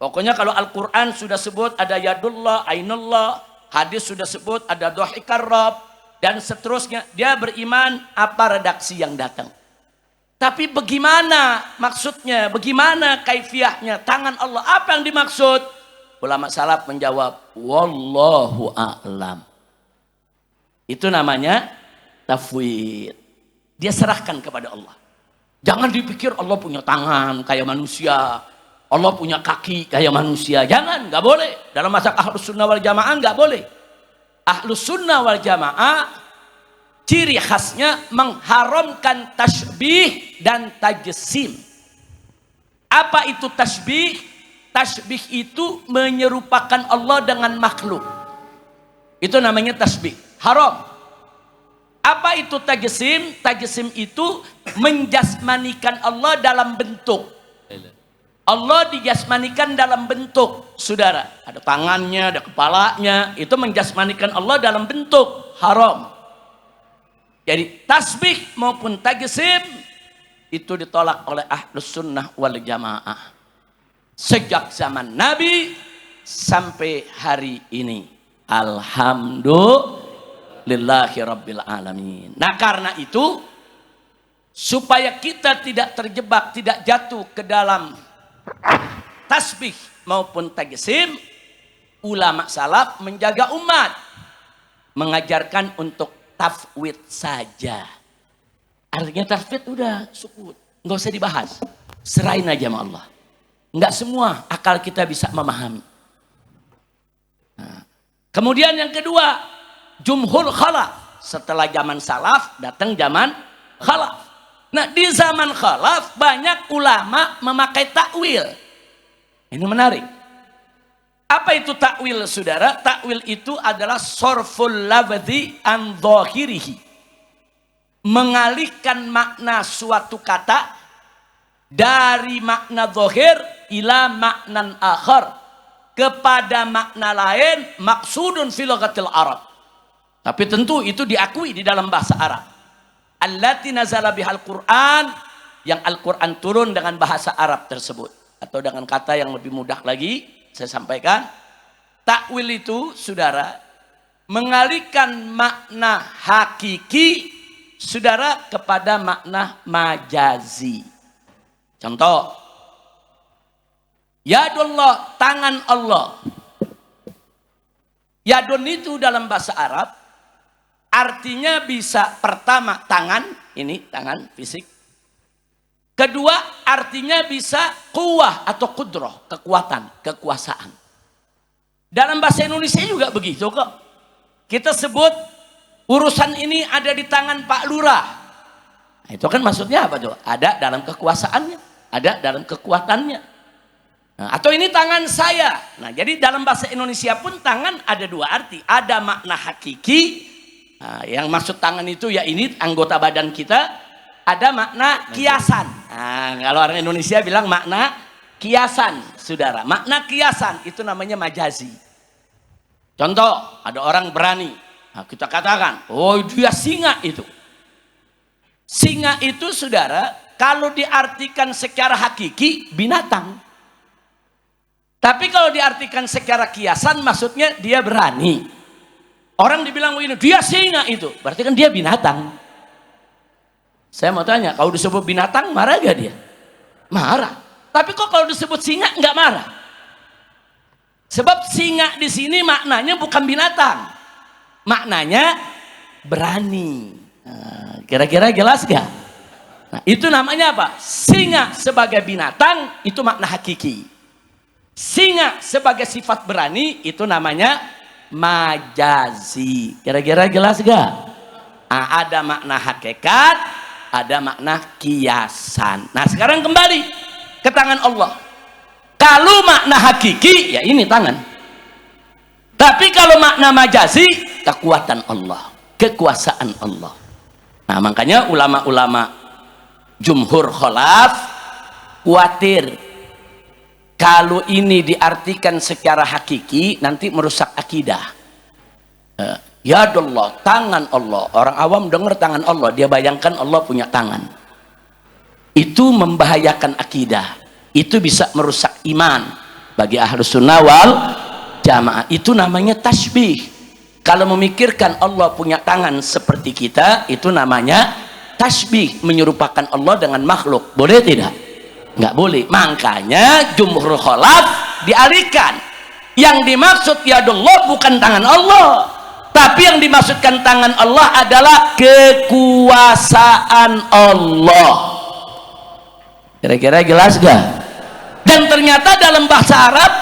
Pokoknya kalau Al-Quran sudah sebut ada yadullah, ainullah, hadis sudah sebut ada dhahikar Rabb, dan seterusnya, dia beriman apa redaksi yang datang. Tapi bagaimana maksudnya, bagaimana kaifiahnya, tangan Allah, apa yang dimaksud? Ulama salaf menjawab, wallahu a'lam. Itu namanya tafwid. Dia serahkan kepada Allah. Jangan dipikir Allah punya tangan kayak manusia, Allah punya kaki kayak manusia. Jangan, nggak boleh. Dalam mazhab Ahlus Sunnah wal Jamaah nggak boleh. Ahlus Sunnah wal Jamaah ciri khasnya mengharamkan tasbih dan tajsim. Apa itu tasbih? Tasbih itu menyerupakan Allah dengan makhluk. Itu namanya tasbih. Haram. Apa itu tajsim? Tajsim itu menjasmanikan Allah dalam bentuk. Allah dijasmanikan dalam bentuk, saudara. Ada tangannya, ada kepalanya. Itu menjasmanikan Allah dalam bentuk. Haram. Jadi tasbih maupun tajsim itu ditolak oleh Ahlus Sunnah wal Jamaah. Sejak zaman Nabi sampai hari ini. Alhamdulillah. Lillahi Rabbil Alamin. Nah, karena itu supaya kita tidak terjebak, tidak jatuh ke dalam tasbih maupun tajsim, ulama salaf menjaga umat, mengajarkan untuk tafwid saja. Artinya tafwid udah sukut, nggak usah dibahas, serahin aja sama Allah. Nggak semua akal kita bisa memahami. Nah, kemudian yang kedua, jumhur khalaf. Setelah zaman salaf datang zaman khalaf. Nah, di zaman khalaf banyak ulama memakai takwil. Ini menarik. Apa itu takwil, saudara? Takwil itu adalah sorful lafzi an dhahirihi. Mengalihkan makna suatu kata dari makna zahir ila maknan akhar, kepada makna lain, maksudun fil lughatil Arab. Tapi tentu itu diakui di dalam bahasa Arab. Allati nazala bihal Qur'an, yang Al-Quran turun dengan bahasa Arab tersebut. Atau dengan kata yang lebih mudah lagi, saya sampaikan. Takwil itu, saudara, mengalihkan makna hakiki, saudara, kepada makna majazi. Contoh, yadullah, tangan Allah. Yadun itu dalam bahasa Arab artinya bisa pertama tangan, ini tangan fisik. Kedua artinya bisa kuwah atau kudroh, kekuatan, kekuasaan. Dalam bahasa Indonesia juga begitu kok. Kita sebut urusan ini ada di tangan Pak Lurah. Nah, itu kan maksudnya apa tuh? Ada dalam kekuasaannya, ada dalam kekuatannya. Nah, atau ini tangan saya. Nah, jadi dalam bahasa Indonesia pun tangan ada dua arti. Ada makna hakiki. Nah, yang maksud tangan itu ya ini anggota badan kita. Ada makna kiasan. Nah, kalau orang Indonesia bilang makna kiasan, saudara. Makna kiasan itu namanya majazi. Contoh, ada orang berani. Nah, kita katakan, oh dia singa itu. Singa itu, saudara, kalau diartikan secara hakiki, binatang. Tapi kalau diartikan secara kiasan, maksudnya dia berani. Orang dibilang ini dia singa itu, berarti kan dia binatang. Saya mau tanya, kalau disebut binatang marah gak dia? Marah. Tapi kok kalau disebut singa nggak marah? Sebab singa di sini maknanya bukan binatang, maknanya berani. Kira-kira jelas gak? Nah, itu namanya apa? Singa sebagai binatang itu makna hakiki. Singa sebagai sifat berani itu namanya majazi. Kira-kira jelas gak? Nah, ada makna hakikat, ada makna kiasan. Nah, sekarang kembali ke tangan Allah. Kalau makna hakiki, ya ini tangan. Tapi kalau makna majazi, kekuatan Allah, kekuasaan Allah. Nah, makanya ulama-ulama jumhur khalaf khawatir kalau ini diartikan secara hakiki nanti merusak akidah. Ya Allah, tangan Allah. Orang awam dengar tangan Allah, dia bayangkan Allah punya tangan. Itu membahayakan akidah. Itu bisa merusak iman. Bagi ahlus sunnah wal jamaah, itu namanya tasbih. Kalau memikirkan Allah punya tangan seperti kita, itu namanya tasbih, menyerupakan Allah dengan makhluk. Boleh tidak? Nggak boleh. Makanya jumhur khalaf dialihkan. Yang dimaksud yadullah bukan tangan Allah, tapi yang dimaksudkan tangan Allah adalah kekuasaan Allah. Kira-kira jelas gak? Dan ternyata dalam bahasa Arab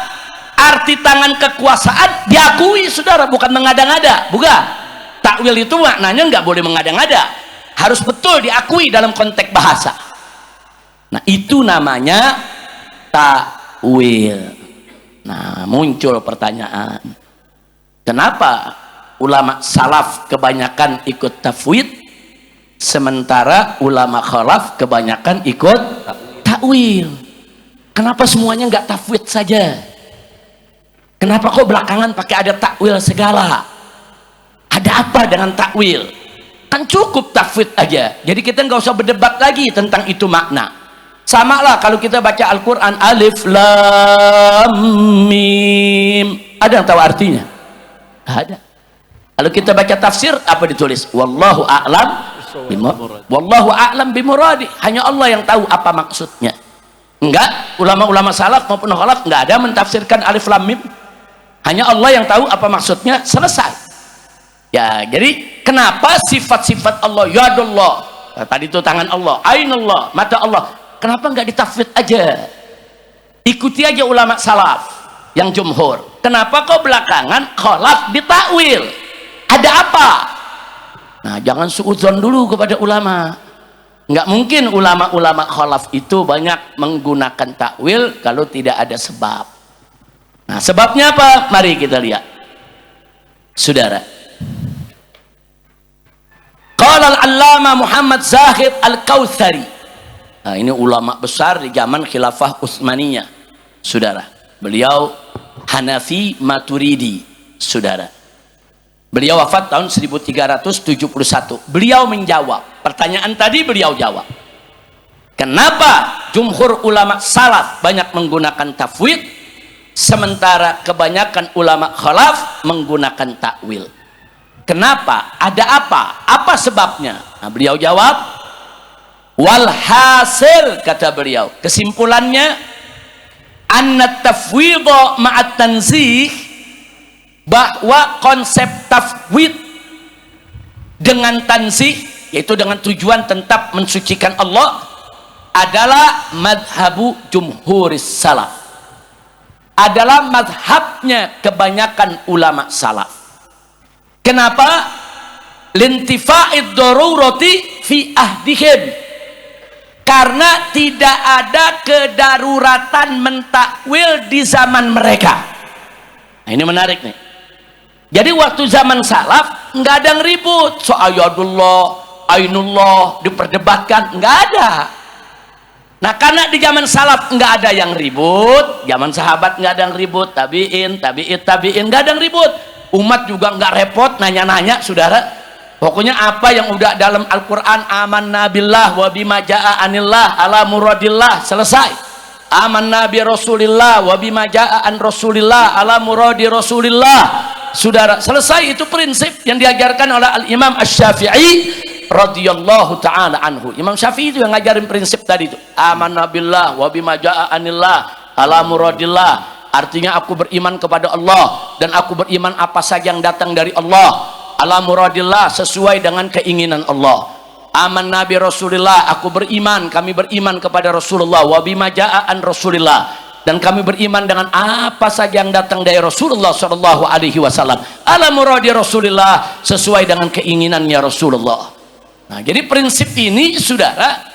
arti tangan kekuasaan diakui, saudara, bukan mengada-ngada. Bukan. Takwil itu maknanya nggak boleh mengada-ngada, harus betul diakui dalam konteks bahasa. Nah, itu namanya takwil. Nah, muncul pertanyaan, kenapa ulama salaf kebanyakan ikut tafwid, sementara ulama khalaf kebanyakan ikut takwil? Kenapa semuanya nggak tafwid saja? Kenapa kok belakangan pakai ada takwil segala? Ada apa dengan takwil? Kan cukup tafwid aja. Jadi kita nggak usah berdebat lagi tentang itu makna. Sama lah kalau kita baca Al-Quran, alif lam mim, ada yang tahu artinya? Ada. Kalau kita baca tafsir, apa ditulis? Wallahu a'lam bimuradi. Hanya Allah yang tahu apa maksudnya. Enggak, ulama-ulama salaf maupun khalaf enggak ada mentafsirkan alif lam mim. Hanya Allah yang tahu apa maksudnya, selesai. Ya, jadi kenapa sifat-sifat Allah, yadullah, tadi itu tangan Allah, ainullah, mata Allah, kenapa enggak ditafsir aja? Ikuti aja ulama salaf yang jumhur. Kenapa kok belakangan khalaf ditakwil? Ada apa? Nah, jangan suudzon dulu kepada ulama. Nggak mungkin ulama-ulama khalaf itu banyak menggunakan takwil kalau tidak ada sebab. Nah, sebabnya apa? Mari kita lihat, saudara. Qala al-allama Muhammad Zahid al-Kautsari. Nah, ini ulama besar di zaman khilafah Utsmaniyah, saudara. Beliau Hanafi Maturidi, saudara. Beliau wafat tahun 1371. Beliau menjawab pertanyaan tadi, beliau jawab, kenapa jumhur ulama salaf banyak menggunakan tafwid, sementara kebanyakan ulama khalaf menggunakan takwil? Kenapa? Ada apa? Apa sebabnya? Nah, beliau jawab, walhasil, kata beliau, kesimpulannya, anna tafwidha ma'at tanzih, bahwa konsep tafwid dengan tanzih, yaitu dengan tujuan tetap mensucikan Allah, adalah madhabu jumhuris salaf, adalah madhabnya kebanyakan ulama salaf. Kenapa? Lintifa'id darurati fi ahdihim, karena tidak ada kedaruratan mentakwil di zaman mereka. Nah, ini menarik nih. Jadi waktu zaman salaf nggak ada yang ribut soal yadullah, ainullah diperdebatkan, nggak ada. Nah, karena di zaman salaf nggak ada yang ribut, zaman sahabat nggak ada yang ribut, tabiin nggak ada yang ribut, umat juga nggak repot nanya-nanya, saudara. Pokoknya apa yang udah dalam Al-Quran, amanna billah wa bima ja'a anillah ala muradillah, selesai. Amanna bi rasulillah wa bima ja'a an rasulillah ala muradi rasulillah, saudara, selesai. Itu prinsip yang diajarkan oleh Al-Imam Asy-Syafi'i radhiyallahu ta'ala anhu. Imam Syafi'i itu yang ngajarin prinsip tadi itu, amanna billah wa bima ja'a anillah ala muradillah, artinya aku beriman kepada Allah dan aku beriman apa saja yang datang dari Allah, ala muradillah, sesuai dengan keinginan Allah. Aman Nabi Rasulullah, aku beriman, kami beriman kepada Rasulullah, wa bima ja'an Rasulullah, dan kami beriman dengan apa saja yang datang dari Rasulullah sallallahu alaihi wasallam. Ala muradi Rasulullah, sesuai dengan keinginannya Rasulullah. Nah, jadi prinsip ini saudara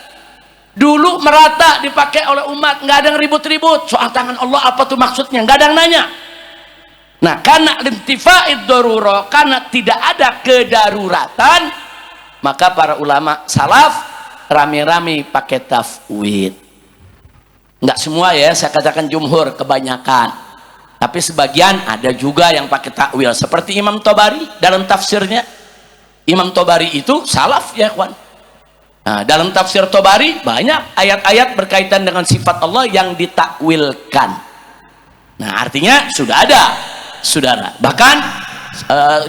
dulu merata dipakai oleh umat, nggak ada yang ribut-ribut soal tangan Allah apa tuh maksudnya, nggak ada yang nanya. Nah, karena lintifa'id darurah, karena tidak ada kedaruratan, maka para ulama salaf rame-rame pakai tafwid. Enggak semua ya, saya katakan jumhur, kebanyakan. Tapi sebagian ada juga yang pakai takwil, seperti Imam Tobari dalam tafsirnya. Imam Tobari itu salaf ya kawan. Nah, dalam tafsir Tobari banyak ayat-ayat berkaitan dengan sifat Allah yang ditakwilkan. Nah, artinya sudah ada saudara, bahkan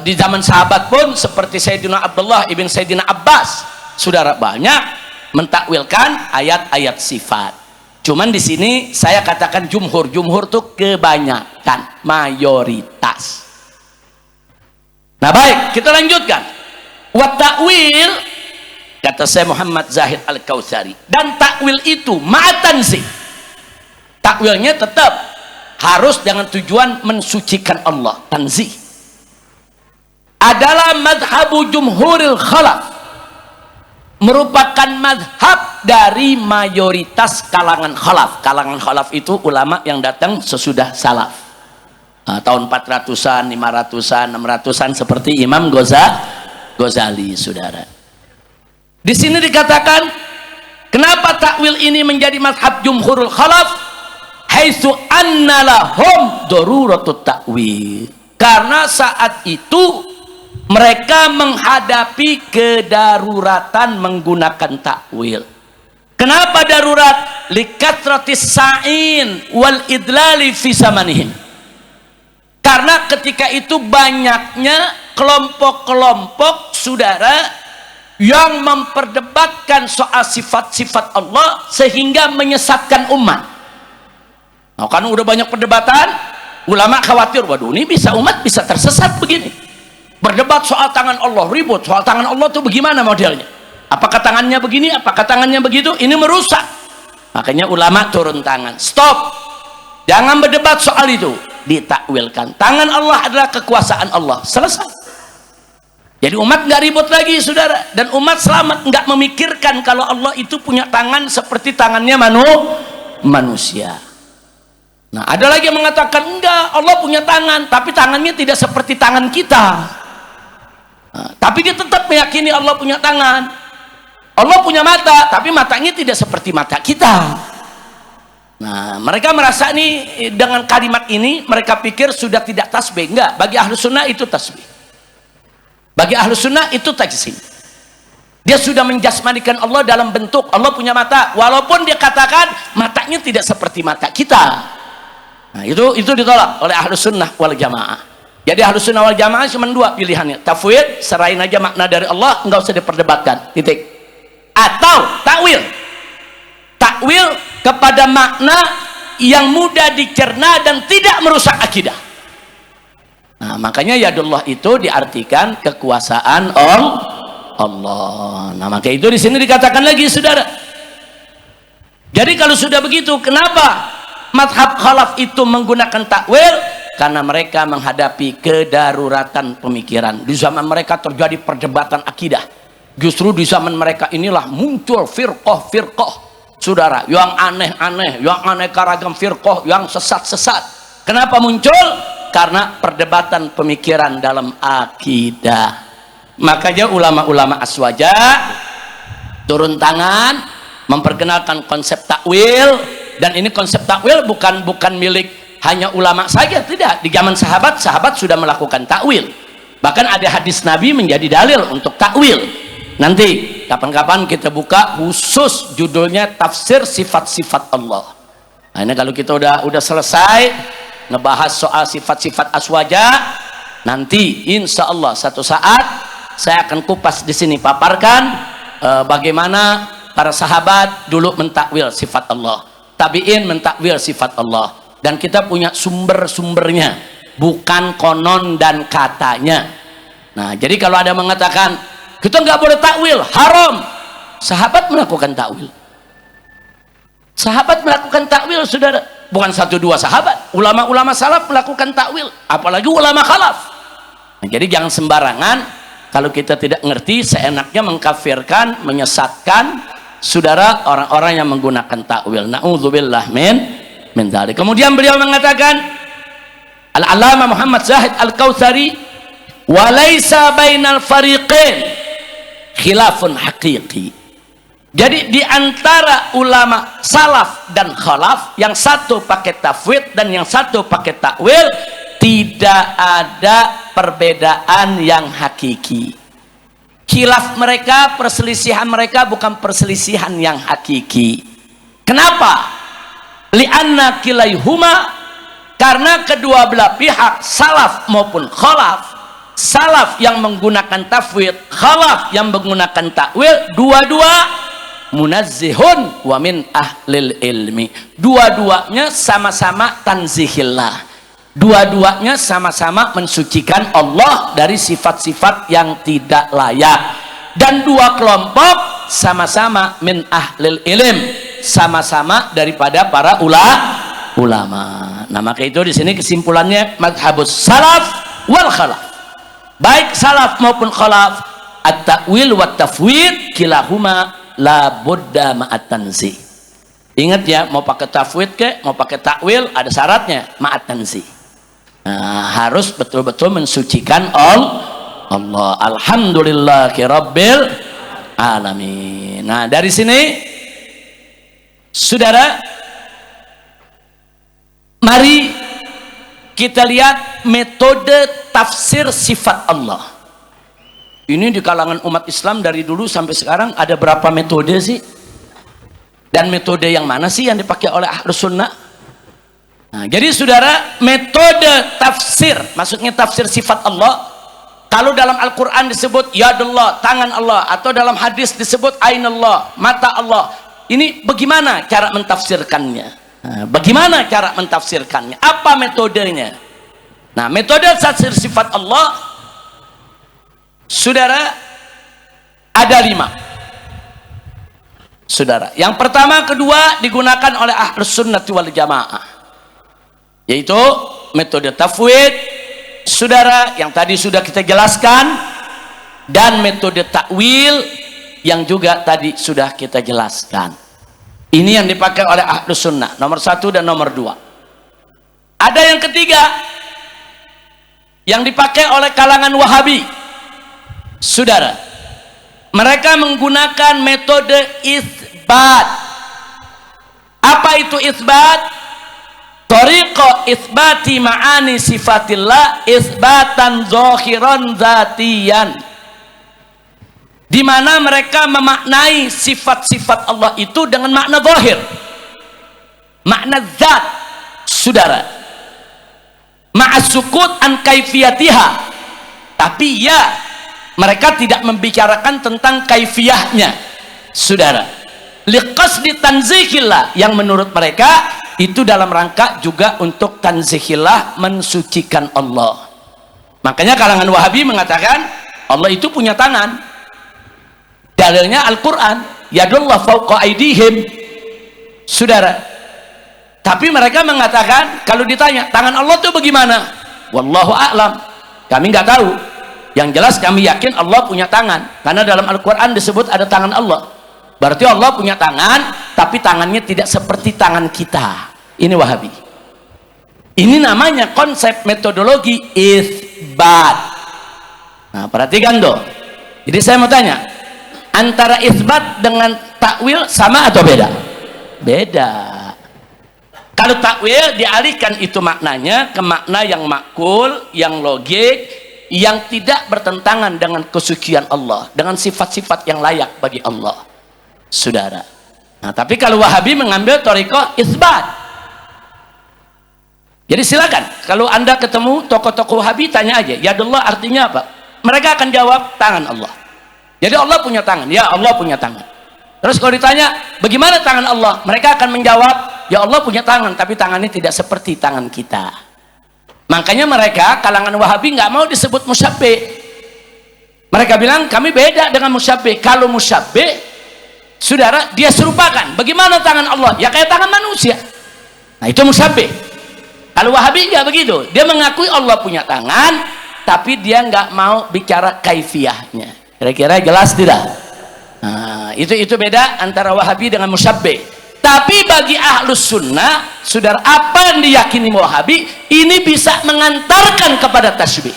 di zaman sahabat pun seperti Sayyidina Abdullah ibn Sayyidina Abbas, saudara, banyak mentakwilkan ayat-ayat sifat. Cuman di sini saya katakan jumhur tuh kebanyakan, mayoritas. Nah baik, kita lanjutkan. Wa ta'wil, kata saya Muhammad Zahid Al-Kautsari, dan takwil itu ma'atanzih, takwilnya tetap harus dengan tujuan mensucikan Allah, tanzih, adalah madhabu jumhuril khalaf, merupakan madhab dari mayoritas kalangan khalaf. Kalangan khalaf itu ulama yang datang sesudah salaf, tahun 400-an, 500-an, 600-an, seperti Imam Ghazali saudara. Di sini dikatakan kenapa takwil ini menjadi madhab jumhurul khalaf, haitsu anna lahum daruratut ta'wil, karena saat itu mereka menghadapi kedaruratan menggunakan takwil. Kenapa darurat? Likatratis sa'in wal idlali fi zamanihim, karena ketika itu banyaknya kelompok-kelompok saudara yang memperdebatkan soal sifat-sifat Allah sehingga menyesatkan umat. Nah, kan udah banyak perdebatan, ulama khawatir, waduh ini umat bisa tersesat begini. Berdebat soal tangan Allah, ribut soal tangan Allah tuh bagaimana modelnya, apakah tangannya begini, apakah tangannya begitu, ini merusak. Makanya ulama turun tangan, stop, jangan berdebat soal itu, ditakwilkan. Tangan Allah adalah kekuasaan Allah, selesai. Jadi umat nggak ribut lagi saudara, dan umat selamat, nggak memikirkan kalau Allah itu punya tangan seperti tangannya manusia. Nah, ada lagi yang mengatakan enggak, Allah punya tangan, tapi tangannya tidak seperti tangan kita. Nah, tapi dia tetap meyakini Allah punya tangan. Allah punya mata, tapi matanya tidak seperti mata kita. Nah, mereka merasa nih dengan kalimat ini mereka pikir sudah tidak tasbih. Enggak, bagi ahlu sunnah itu tasbih. Bagi ahlu sunnah itu tajsim. Dia sudah menjasmanikan Allah dalam bentuk Allah punya mata, walaupun dia katakan matanya tidak seperti mata kita. Nah, itu ditolak oleh ahlu sunnah wal jamaah. Jadi ahlu sunnah wal jamaah cuma dua pilihannya, tafwid, serahin aja makna dari Allah, nggak usah diperdebatkan, titik. Atau takwil kepada makna yang mudah dicerna dan tidak merusak akidah. Nah, makanya yadullah itu diartikan kekuasaan Allah. Nah, maka itu di sini dikatakan lagi saudara. Jadi kalau sudah begitu, kenapa madhab khalaf itu menggunakan takwil? Karena mereka menghadapi kedaruratan pemikiran. Di zaman mereka terjadi perdebatan akidah. Justru di zaman mereka inilah muncul firqah saudara, yang aneh-aneh, yang aneka ragam firqah, yang sesat-sesat. Kenapa muncul? Karena perdebatan pemikiran dalam akidah. Makanya ulama-ulama aswaja turun tangan memperkenalkan konsep takwil. Dan ini konsep takwil bukan milik hanya ulama saja, tidak. Di zaman sahabat sudah melakukan takwil, bahkan ada hadis Nabi menjadi dalil untuk takwil. Nanti kapan-kapan kita buka khusus judulnya tafsir sifat-sifat Allah. Nah, ini kalau kita udah selesai ngebahas soal sifat-sifat aswaja, nanti insya Allah satu saat saya akan kupas di sini, paparkan bagaimana para sahabat dulu mentakwil sifat Allah, tabi'in mentakwil sifat Allah, dan kita punya sumber-sumbernya, bukan konon dan katanya. Nah, jadi kalau ada mengatakan kita nggak boleh takwil, haram, sahabat melakukan takwil. Sahabat melakukan takwil, saudara. Bukan satu dua sahabat, ulama-ulama salaf melakukan takwil, apalagi ulama khalaf. Nah, jadi jangan sembarangan kalau kita tidak ngerti seenaknya mengkafirkan, menyesatkan saudara orang-orang yang menggunakan takwil. Na'udzubillah min dzalik. Kemudian beliau mengatakan, Al-Allamah Muhammad Zahid Al-Kautsari, wa laisa bainal fariqain khilafun haqiqi. Jadi di antara ulama salaf dan khalaf, yang satu pakai tafwid dan yang satu pakai takwil, tidak ada perbedaan yang hakiki. Khilaf mereka, perselisihan mereka bukan perselisihan yang hakiki. Kenapa? Li'anna kilaihuma, karena kedua belah pihak, salaf maupun khalaf, salaf yang menggunakan tafwid, khalaf yang menggunakan takwil, dua-dua munazzihun wa min ahlil ilmi. Dua-duanya sama-sama tanzihillah, dua-duanya sama-sama mensucikan Allah dari sifat-sifat yang tidak layak. Dan dua kelompok sama-sama min ahlil ilm, sama-sama daripada para ulama. Nah, maka itu di sini kesimpulannya, madhabus salaf wal khalaf, baik salaf maupun khalaf, at-ta'wil wa tafwid kilahuma la budda ma'at tanzih. Ingat ya, mau pakai tafwid ke mau pakai takwil ada syaratnya, ma'at tanzih. Nah, harus betul-betul mensucikan Allah. Alhamdulillahi rabbil alamin. Nah, dari sini saudara, mari kita lihat metode tafsir sifat Allah. Ini di kalangan umat Islam dari dulu sampai sekarang ada berapa metode sih? Dan metode yang mana sih yang dipakai oleh Ahlus Sunnah? Nah, jadi saudara, metode tafsir, maksudnya tafsir sifat Allah, kalau dalam Al-Quran disebut yadullah, tangan Allah, atau dalam hadis disebut ainullah, mata Allah. Ini bagaimana cara mentafsirkannya? Nah, bagaimana cara mentafsirkannya? Apa metodenya? Nah, metode tafsir sifat Allah, saudara, ada 5. Saudara, yang pertama, kedua digunakan oleh Ahlus Sunnah wal Jamaah, yaitu metode tafwid, saudara, yang tadi sudah kita jelaskan, dan metode takwil yang juga tadi sudah kita jelaskan. Ini yang dipakai oleh Ahlus Sunnah, nomor 1 dan nomor 2. Ada yang ketiga yang dipakai oleh kalangan Wahabi, saudara. Mereka menggunakan metode isbat. Apa itu isbat? Tariqah isbati ma'ani sifatillah isbatan zahiran zatiyan, di mana mereka memaknai sifat-sifat Allah itu dengan makna zahir, makna zat, saudara, ma'asukut an kaifiyatiha. Tapi ya, mereka tidak membicarakan tentang kaifiyahnya, saudara. Liqasdi tanzihillah, yang menurut mereka itu dalam rangka juga untuk tanzihillah, mensucikan Allah. Makanya kalangan Wahabi mengatakan Allah itu punya tangan. Dalilnya Al-Quran, yadullah fauqa aidihim, saudara. Tapi mereka mengatakan, kalau ditanya tangan Allah itu bagaimana, wallahu a'lam, kami nggak tahu. Yang jelas kami yakin Allah punya tangan, karena dalam Al-Quran disebut ada tangan Allah. Berarti Allah punya tangan, tapi tangannya tidak seperti tangan kita. Ini Wahabi. Ini namanya konsep metodologi isbat. Nah, perhatikan dong. Jadi saya mau tanya, antara isbat dengan takwil sama atau beda? Beda. Kalau takwil dialihkan itu maknanya ke makna yang makul, yang logik, yang tidak bertentangan dengan kesucian Allah, dengan sifat-sifat yang layak bagi Allah, saudara. Nah, tapi kalau Wahabi mengambil thariqah isbat. Jadi silakan, kalau Anda ketemu tokoh-tokoh Wahabi, tanya aja, yadullah artinya apa? Mereka akan jawab tangan Allah. Jadi Allah punya tangan, ya Allah punya tangan. Terus kalau ditanya bagaimana tangan Allah, mereka akan menjawab, ya Allah punya tangan, tapi tangannya tidak seperti tangan kita. Makanya mereka, kalangan Wahabi, nggak mau disebut musyabbih. Mereka bilang kami beda dengan musyabbih. Kalau musyabbih saudara, dia serupakan. Bagaimana tangan Allah? Ya kayak tangan manusia. Nah itu musyabbih. Kalau Wahabi nggak begitu, dia mengakui Allah punya tangan, tapi dia nggak mau bicara kaifiyahnya. Kira-kira jelas tidak? Nah, itu beda antara Wahabi dengan musyabbih. Tapi bagi ahlus sunnah, saudara, apa yang diyakini Wahabi ini bisa mengantarkan kepada tasbih.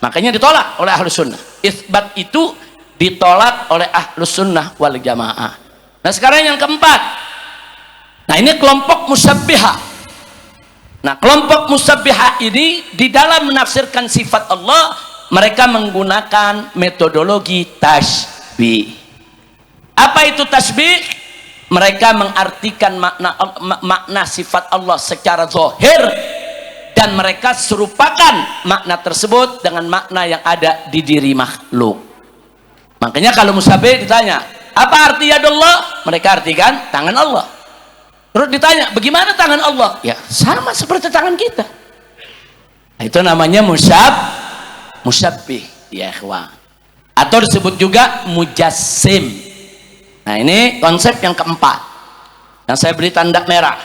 Makanya ditolak oleh ahlus sunnah. Isbat itu ditolak oleh ahlus sunnah wal jamaah. Nah sekarang yang keempat, nah ini kelompok musyabbihah. Nah kelompok musyabbihah ini di dalam menafsirkan sifat Allah, mereka menggunakan metodologi tasbih. Apa itu tasbih? Mereka mengartikan makna sifat Allah secara zahir, dan mereka serupakan makna tersebut dengan makna yang ada di diri makhluk. Makanya kalau musyabbih ditanya, apa arti yadullah? Mereka artikan tangan Allah. Terus ditanya, bagaimana tangan Allah? Ya sama seperti tangan kita. Nah, itu namanya musyabbih ya ikhwan. Atau disebut juga mujassim. Nah ini konsep yang keempat yang saya beri tanda merah.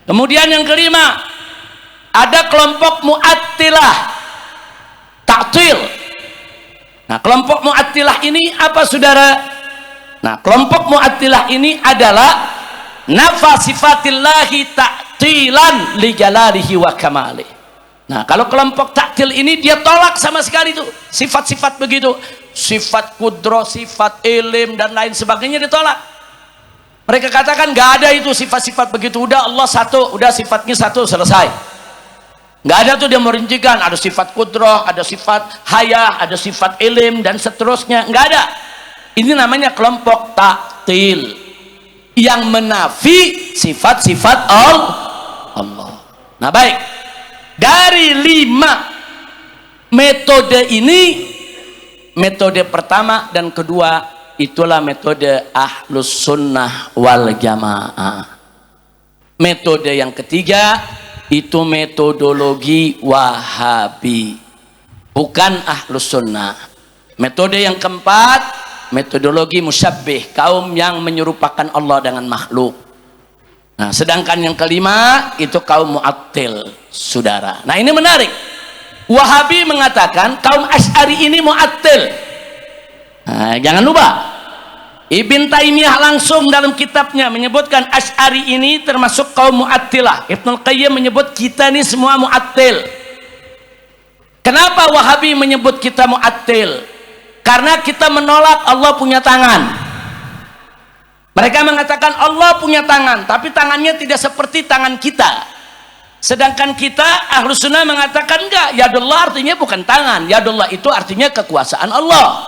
Kemudian yang kelima, ada kelompok mu'attilah, ta'til. Nah kelompok mu'attilah ini apa saudara? Nah kelompok mu'attilah ini adalah nafa sifatillahi ta'tilan li jalalihi wa kamalih. Nah kalau kelompok ta'til ini dia tolak sama sekali tuh sifat-sifat begitu, sifat kudro, sifat ilim dan lain sebagainya ditolak. Mereka katakan nggak ada itu sifat-sifat begitu, udah Allah satu, udah sifatnya satu, selesai. Nggak ada tuh dia merincikan, ada sifat kudro, ada sifat hayah, ada sifat ilim dan seterusnya, nggak ada. Ini namanya kelompok ta'til yang menafi sifat-sifat Allah. Nah baik, dari 5 metode ini, metode pertama dan kedua itulah metode ahlus sunnah wal jamaah. Metode yang ketiga itu metodologi Wahabi, bukan ahlus sunnah. Metode yang keempat metodologi musyabbih, kaum yang menyerupakan Allah dengan makhluk. Nah sedangkan yang kelima itu kaum mu'attil saudara. Nah ini menarik, Wahabi mengatakan kaum Asy'ari ini mu'attil. Nah, jangan lupa Ibn Taimiyah langsung dalam kitabnya menyebutkan Asy'ari ini termasuk kaum mu'attilah. Ibnul Qayyim menyebut kita ini semua mu'attil. Kenapa Wahabi menyebut kita mu'attil? Karena kita menolak Allah punya tangan. Mereka mengatakan Allah punya tangan, tapi tangannya tidak seperti tangan kita. Sedangkan kita ahlus sunnah mengatakan enggak, yadullah artinya bukan tangan, yadullah itu artinya kekuasaan Allah.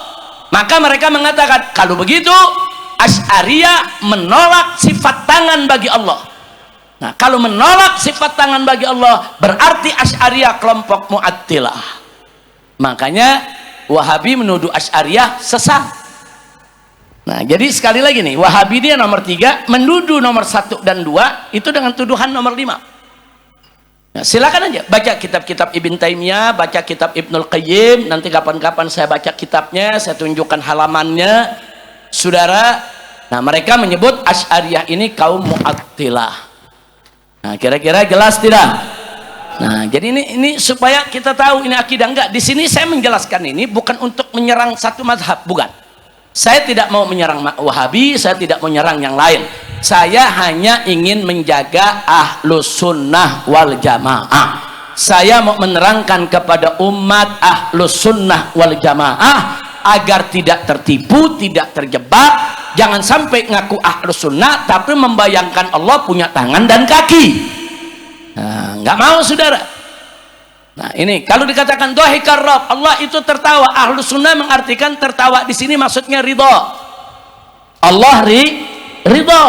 Maka mereka mengatakan kalau begitu Asy'ariyah menolak sifat tangan bagi Allah. Nah kalau menolak sifat tangan bagi Allah berarti Asy'ariyah kelompok mu'attilah. Makanya Wahabi menuduh Asy'ariyah sesat. Nah jadi sekali lagi nih, Wahabi dia nomor 3, menuduh nomor 1 dan 2 itu dengan tuduhan nomor 5. Nah, silakan aja baca kitab-kitab Ibn Taimiyah, baca kitab Ibnul Qayyim, nanti kapan-kapan saya baca kitabnya, saya tunjukkan halamannya saudara. Nah mereka menyebut Asy'ariyah ini kaum mu'attilah. Nah kira-kira jelas tidak? Nah, jadi ini supaya kita tahu ini akidah. Enggak, di sini saya menjelaskan ini bukan untuk menyerang satu mazhab, bukan. Saya tidak mau menyerang Wahabi, saya tidak mau menyerang yang lain. Saya hanya ingin menjaga ahlus sunnah wal jamaah. Saya mau menerangkan kepada umat ahlus sunnah wal jamaah agar tidak tertipu, tidak terjebak. Jangan sampai ngaku ahlus sunnah tapi membayangkan Allah punya tangan dan kaki. Nah, nggak mau saudara. Nah ini kalau dikatakan dhahikar Rabb, Allah itu tertawa, ahlus sunnah mengartikan tertawa di sini maksudnya ridha. Allah ridha,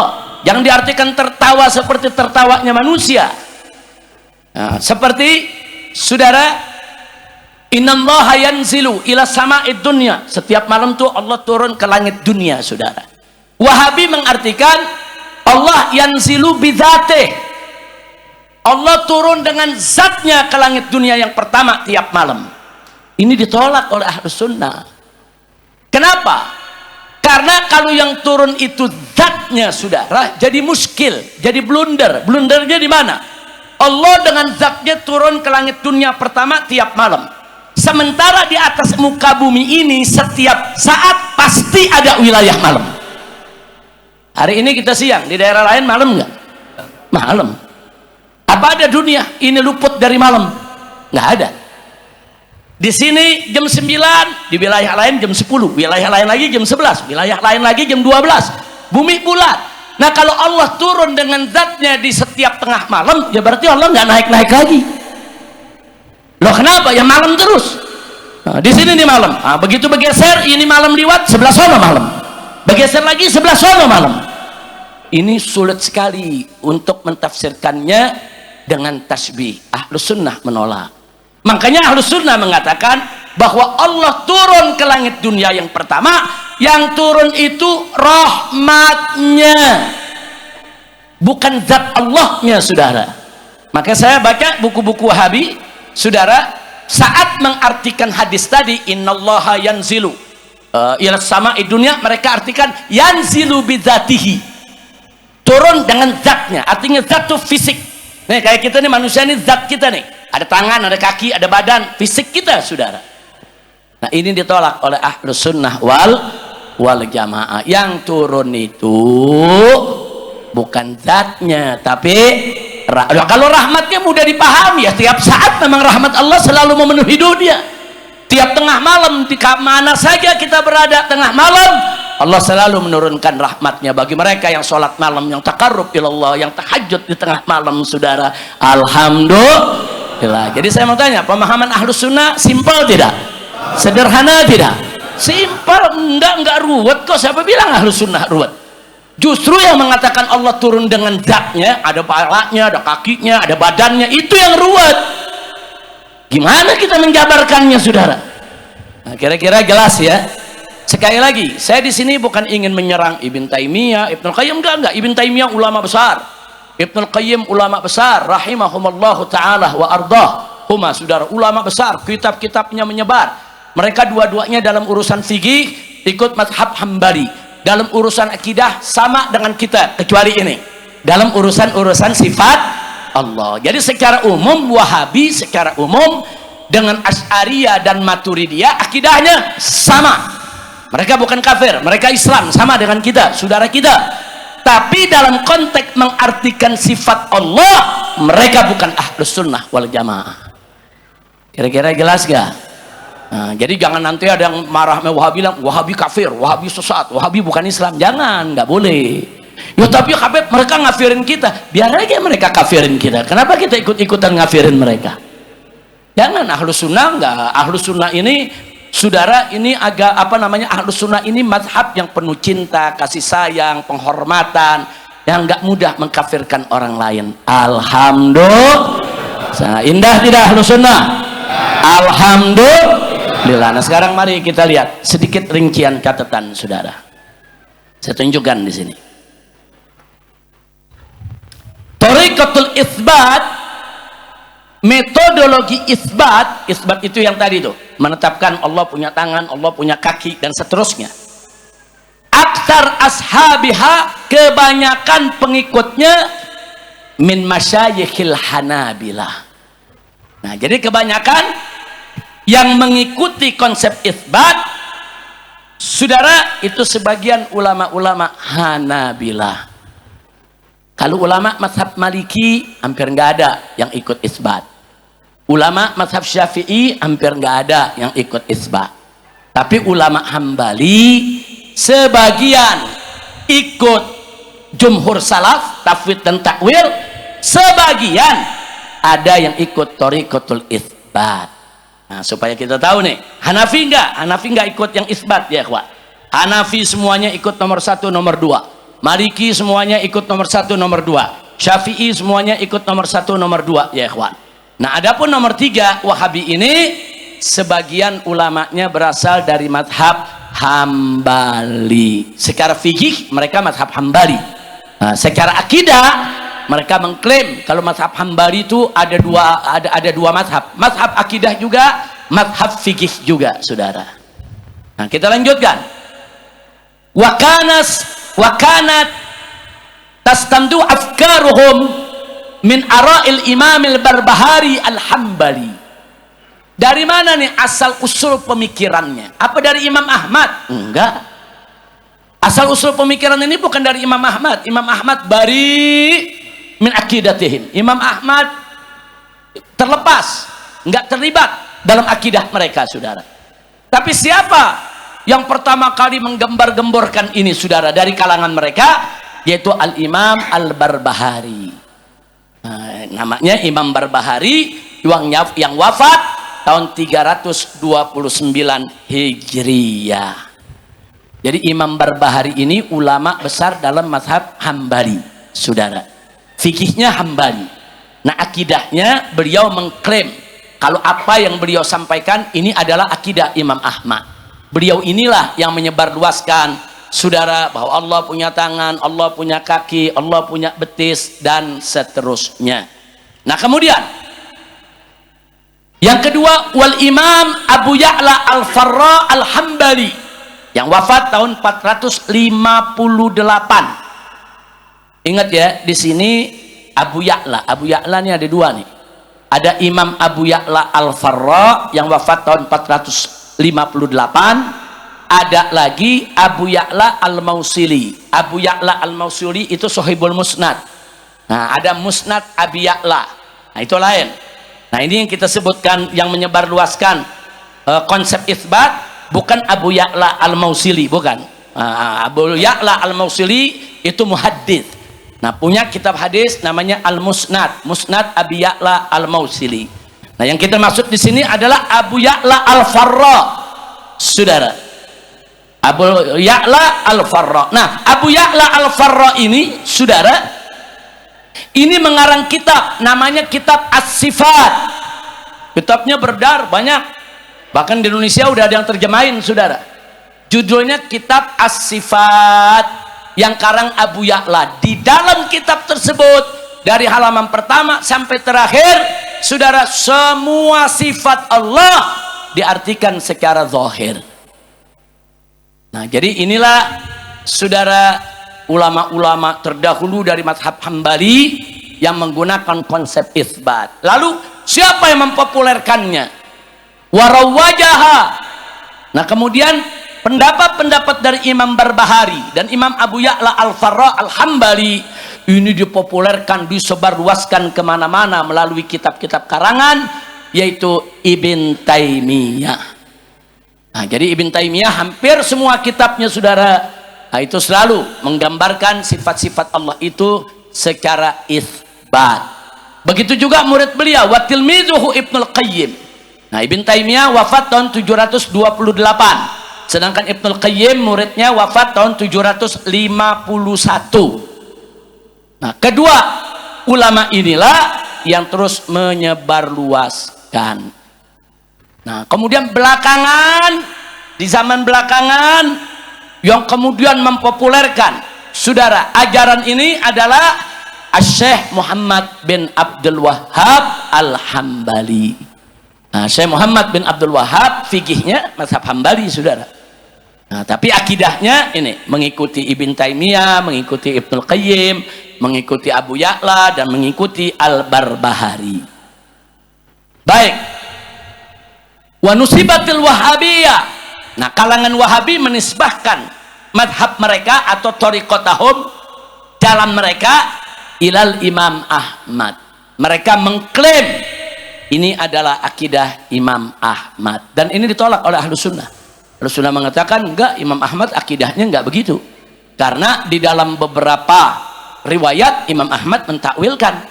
jangan diartikan tertawa seperti tertawanya manusia. Nah, seperti saudara, innallaha yanzilu ila sama'id dunya, setiap malam tuh Allah turun ke langit dunia saudara. Wahabi mengartikan Allah yanzilu bidzatih, Allah turun dengan zatnya ke langit dunia yang pertama tiap malam. Ini ditolak oleh ahlus sunnah. Kenapa? Karena kalau yang turun itu zatnya, saudara, jadi muskil, jadi blunder. Blundernya di mana? Allah dengan zatnya turun ke langit dunia pertama tiap malam. Sementara di atas muka bumi ini setiap saat pasti ada wilayah malam. Hari ini kita siang, di daerah lain malam nggak? Malam. Apa ada dunia ini luput dari malam? Nggak ada. Di sini jam 9, di wilayah lain jam 10, wilayah lain lagi jam 11, wilayah lain lagi jam 12. Bumi bulat. Nah, kalau Allah turun dengan zatnya di setiap tengah malam, ya berarti Allah nggak naik-naik lagi. Loh, kenapa? Ya malam terus. Nah, di sini di malam. Nah, begitu bergeser, ini malam liwat, sebelah sono malam. Bergeser lagi, sebelah sono malam. Ini sulit sekali untuk mentafsirkannya dengan tasbih. Ahlus sunnah menolak. Makanya Ahlus sunnah mengatakan bahwa Allah turun ke langit dunia yang pertama, yang turun itu rahmatnya, bukan zat Allahnya, saudara. Maka saya baca buku-buku Wahabi, saudara, saat mengartikan hadis tadi, innallaha yanzilu ila sama'i dunya, mereka artikan yanzilu bidzatihi, turun dengan zatnya. Artinya zat itu fisik. Nih, kayak kita nih, manusia nih, zat kita nih, ada tangan, ada kaki, ada badan, fisik kita, saudara. Nah, ini ditolak oleh Ahlus sunnah wal jamaah. Yang turun itu bukan zatnya, tapi kalau rahmatnya mudah dipahami, ya tiap saat memang rahmat Allah selalu memenuhi dunia. Tiap tengah malam, di mana saja kita berada tengah malam, Allah selalu menurunkan rahmatnya bagi mereka yang sholat malam, yang taqarrub ilallah, yang tahajud di tengah malam, saudara. Alhamdulillah. Jadi saya mau tanya, pemahaman Ahlus sunnah simpel tidak? Sederhana tidak? Simpel, enggak ruwet kok. Siapa bilang Ahlus sunnah ruwet? Justru yang mengatakan Allah turun dengan zatnya, ada palanya, ada kakinya, ada badannya, itu yang ruwet. Gimana kita menjabarkannya, saudara? Nah, kira-kira jelas ya. Sekali lagi, saya di sini bukan ingin menyerang Ibn Taimiyah, Ibnul Qayyim, enggak. Ibn Taimiyah ulama besar, Ibnul Qayyim ulama besar, rahimahumallahu ta'ala wa ardah huma, saudara, ulama besar, kitab-kitabnya menyebar. Mereka dua-duanya dalam urusan fikih ikut mazhab Hambali, dalam urusan akidah sama dengan kita, kecuali ini dalam urusan sifat Allah. Jadi secara umum Wahabi secara umum dengan Asy'ariyah dan Maturidiyah akidahnya sama. Mereka bukan kafir, mereka Islam, sama dengan kita, saudara kita. Tapi dalam konteks mengartikan sifat Allah, mereka bukan Ahlus sunnah wal jamaah. Kira-kira jelas gak? Nah, jadi jangan nanti ada yang marah Wahabi bilang Wahabi kafir, Wahabi sesat, Wahabi bukan Islam. Jangan, nggak boleh. Ya tapi Habib, mereka ngafirin kita, biar aja mereka kafirin kita. Kenapa kita ikut-ikutan ngafirin mereka? Jangan. Ahlus sunnah enggak. Ahlus sunnah ini, saudara, ini agak apa namanya, Ahlus sunnah ini mazhab yang penuh cinta, kasih sayang, penghormatan, yang enggak mudah mengkafirkan orang lain. Alhamdulillah. Indah tidak Ahlus sunnah? Alhamdulillah. Nah, sekarang mari kita lihat sedikit rincian catatan, saudara. Saya tunjukkan di sini. Thariqatul isbat, metodologi isbat itu yang tadi tuh, menetapkan Allah punya tangan, Allah punya kaki, dan seterusnya. Aktsar ashabiha, kebanyakan pengikutnya min masyayikhil hanabilah. Nah, jadi kebanyakan yang mengikuti konsep isbat, saudara, itu sebagian ulama-ulama Hanabilah. Kalau ulama mazhab Maliki hampir nggak ada yang ikut isbat. Ulama mazhab Syafi'i hampir nggak ada yang ikut isbat. Tapi ulama Hambali sebagian ikut jumhur salaf, tafwid dan takwil. Sebagian ada yang ikut thariqatul isbat. Nah, supaya kita tahu nih, Hanafi nggak ikut yang isbat ya, ikhwan. Hanafi semuanya ikut nomor 1, nomor 2. Maliki semuanya ikut nomor 1, nomor 2. Syafi'i semuanya ikut nomor 1, nomor 2 ya, ikhwan. Nah, adapun nomor 3 Wahabi ini, sebagian ulamanya berasal dari mazhab Hambali. Secara fikih mereka mazhab Hambali. Nah, secara akidah mereka mengklaim kalau mazhab Hambali itu ada dua mazhab. Mazhab akidah juga, mazhab fikih juga, saudara. Nah, kita lanjutkan. wa kanat tastandu afkaruhum min ara'il Imamil Barbahari Al-Hambali. Dari mana nih asal usul pemikirannya? Apa dari Imam Ahmad? Enggak. Asal usul pemikiran ini bukan dari Imam Ahmad. Imam Ahmad bari min akidatihim. Imam Ahmad terlepas, enggak terlibat dalam akidah mereka, saudara. Tapi siapa yang pertama kali menggembar-gemborkan ini, saudara, dari kalangan mereka? Yaitu Al-Imam Al-Barbahari. Nah, namanya Imam Barbahari yang wafat tahun 329 Hijriyah. Jadi Imam Barbahari ini ulama besar dalam mazhab Hambali, saudara. Fikihnya Hambali. Nah, akidahnya beliau mengklaim kalau apa yang beliau sampaikan ini adalah akidah Imam Ahmad. Beliau inilah yang menyebarluaskan, saudara, bahwa Allah punya tangan, Allah punya kaki, Allah punya betis, dan seterusnya. Nah, kemudian yang kedua, wal Imam Abu Ya'la Al-Farra Al-Hambali yang wafat tahun 458. Ingat ya, di sini Abu Ya'la. Abu Ya'la ini ada dua nih. Ada Imam Abu Ya'la Al-Farra yang wafat tahun 458. Ada lagi Abu Ya'la Al-Mausili. Abu Ya'la Al-Mausili itu Sohibul Musnad. Nah, ada Musnad Abi Ya'la. Nah, itu lain. Nah, ini yang kita sebutkan yang menyebarluaskan konsep isbat, bukan Abu Ya'la Al-Mausili, bukan. Abu Ya'la Al-Mausili itu muhaddits. Nah, punya kitab hadis namanya Al-Musnad, Musnad Abi Ya'la Al-Mausili. Nah, yang kita maksud di sini adalah Abu Ya'la Al-Farra, saudara. Abu Ya'la Al-Farra. Nah, Abu Ya'la Al-Farra ini, saudara, ini mengarang kitab namanya kitab As-Sifat. Kitabnya beredar banyak, bahkan di Indonesia udah ada yang terjemahin, saudara. Judulnya kitab As-Sifat yang karang Abu Ya'la. Di dalam kitab tersebut dari halaman pertama sampai terakhir, saudara, semua sifat Allah diartikan secara zahir. Nah, jadi inilah, saudara, ulama-ulama terdahulu dari mazhab Hambali yang menggunakan konsep isbat. Lalu siapa yang mempopulerkannya? Warawajaha. Nah, kemudian pendapat-pendapat dari Imam Barbahari dan Imam Abu Ya'la Al-Farra Al-Hambali ini dipopulerkan, disebarluaskan kemana-mana melalui kitab-kitab karangan, yaitu Ibn Taimiyah. Nah, jadi Ibn Taimiyah hampir semua kitabnya, saudara, nah, itu selalu menggambarkan sifat-sifat Allah itu secara isbat. Begitu juga murid beliau, wa tilmizuhu Ibnul Qayyim. Nah, Ibn Taimiyah wafat tahun 728. Sedangkan Ibnul Qayyim muridnya wafat tahun 751. Nah, kedua ulama inilah yang terus menyebarluaskan. Nah, kemudian belakangan, di zaman belakangan yang kemudian mempopulerkan, saudara, ajaran ini adalah Syekh Muhammad bin Abdul Wahhab Al-Hambali. Nah, Syekh Muhammad bin Abdul Wahhab fikihnya mazhab Hambali, saudara. Nah, tapi akidahnya ini mengikuti Ibn Taimiyah, mengikuti Ibnul Qayyim, mengikuti Abu Ya'la, dan mengikuti Al-Barbahari. Baik. Wa nusibatil Wahabiyah. Nah, kalangan Wahabi menisbahkan madhab mereka atau thariqatahum, jalan mereka, ilal Imam Ahmad. Mereka mengklaim ini adalah akidah Imam Ahmad, dan ini ditolak oleh Ahlus Sunnah. Ahlus Sunnah mengatakan enggak, Imam Ahmad akidahnya enggak begitu, karena di dalam beberapa riwayat Imam Ahmad mentakwilkan.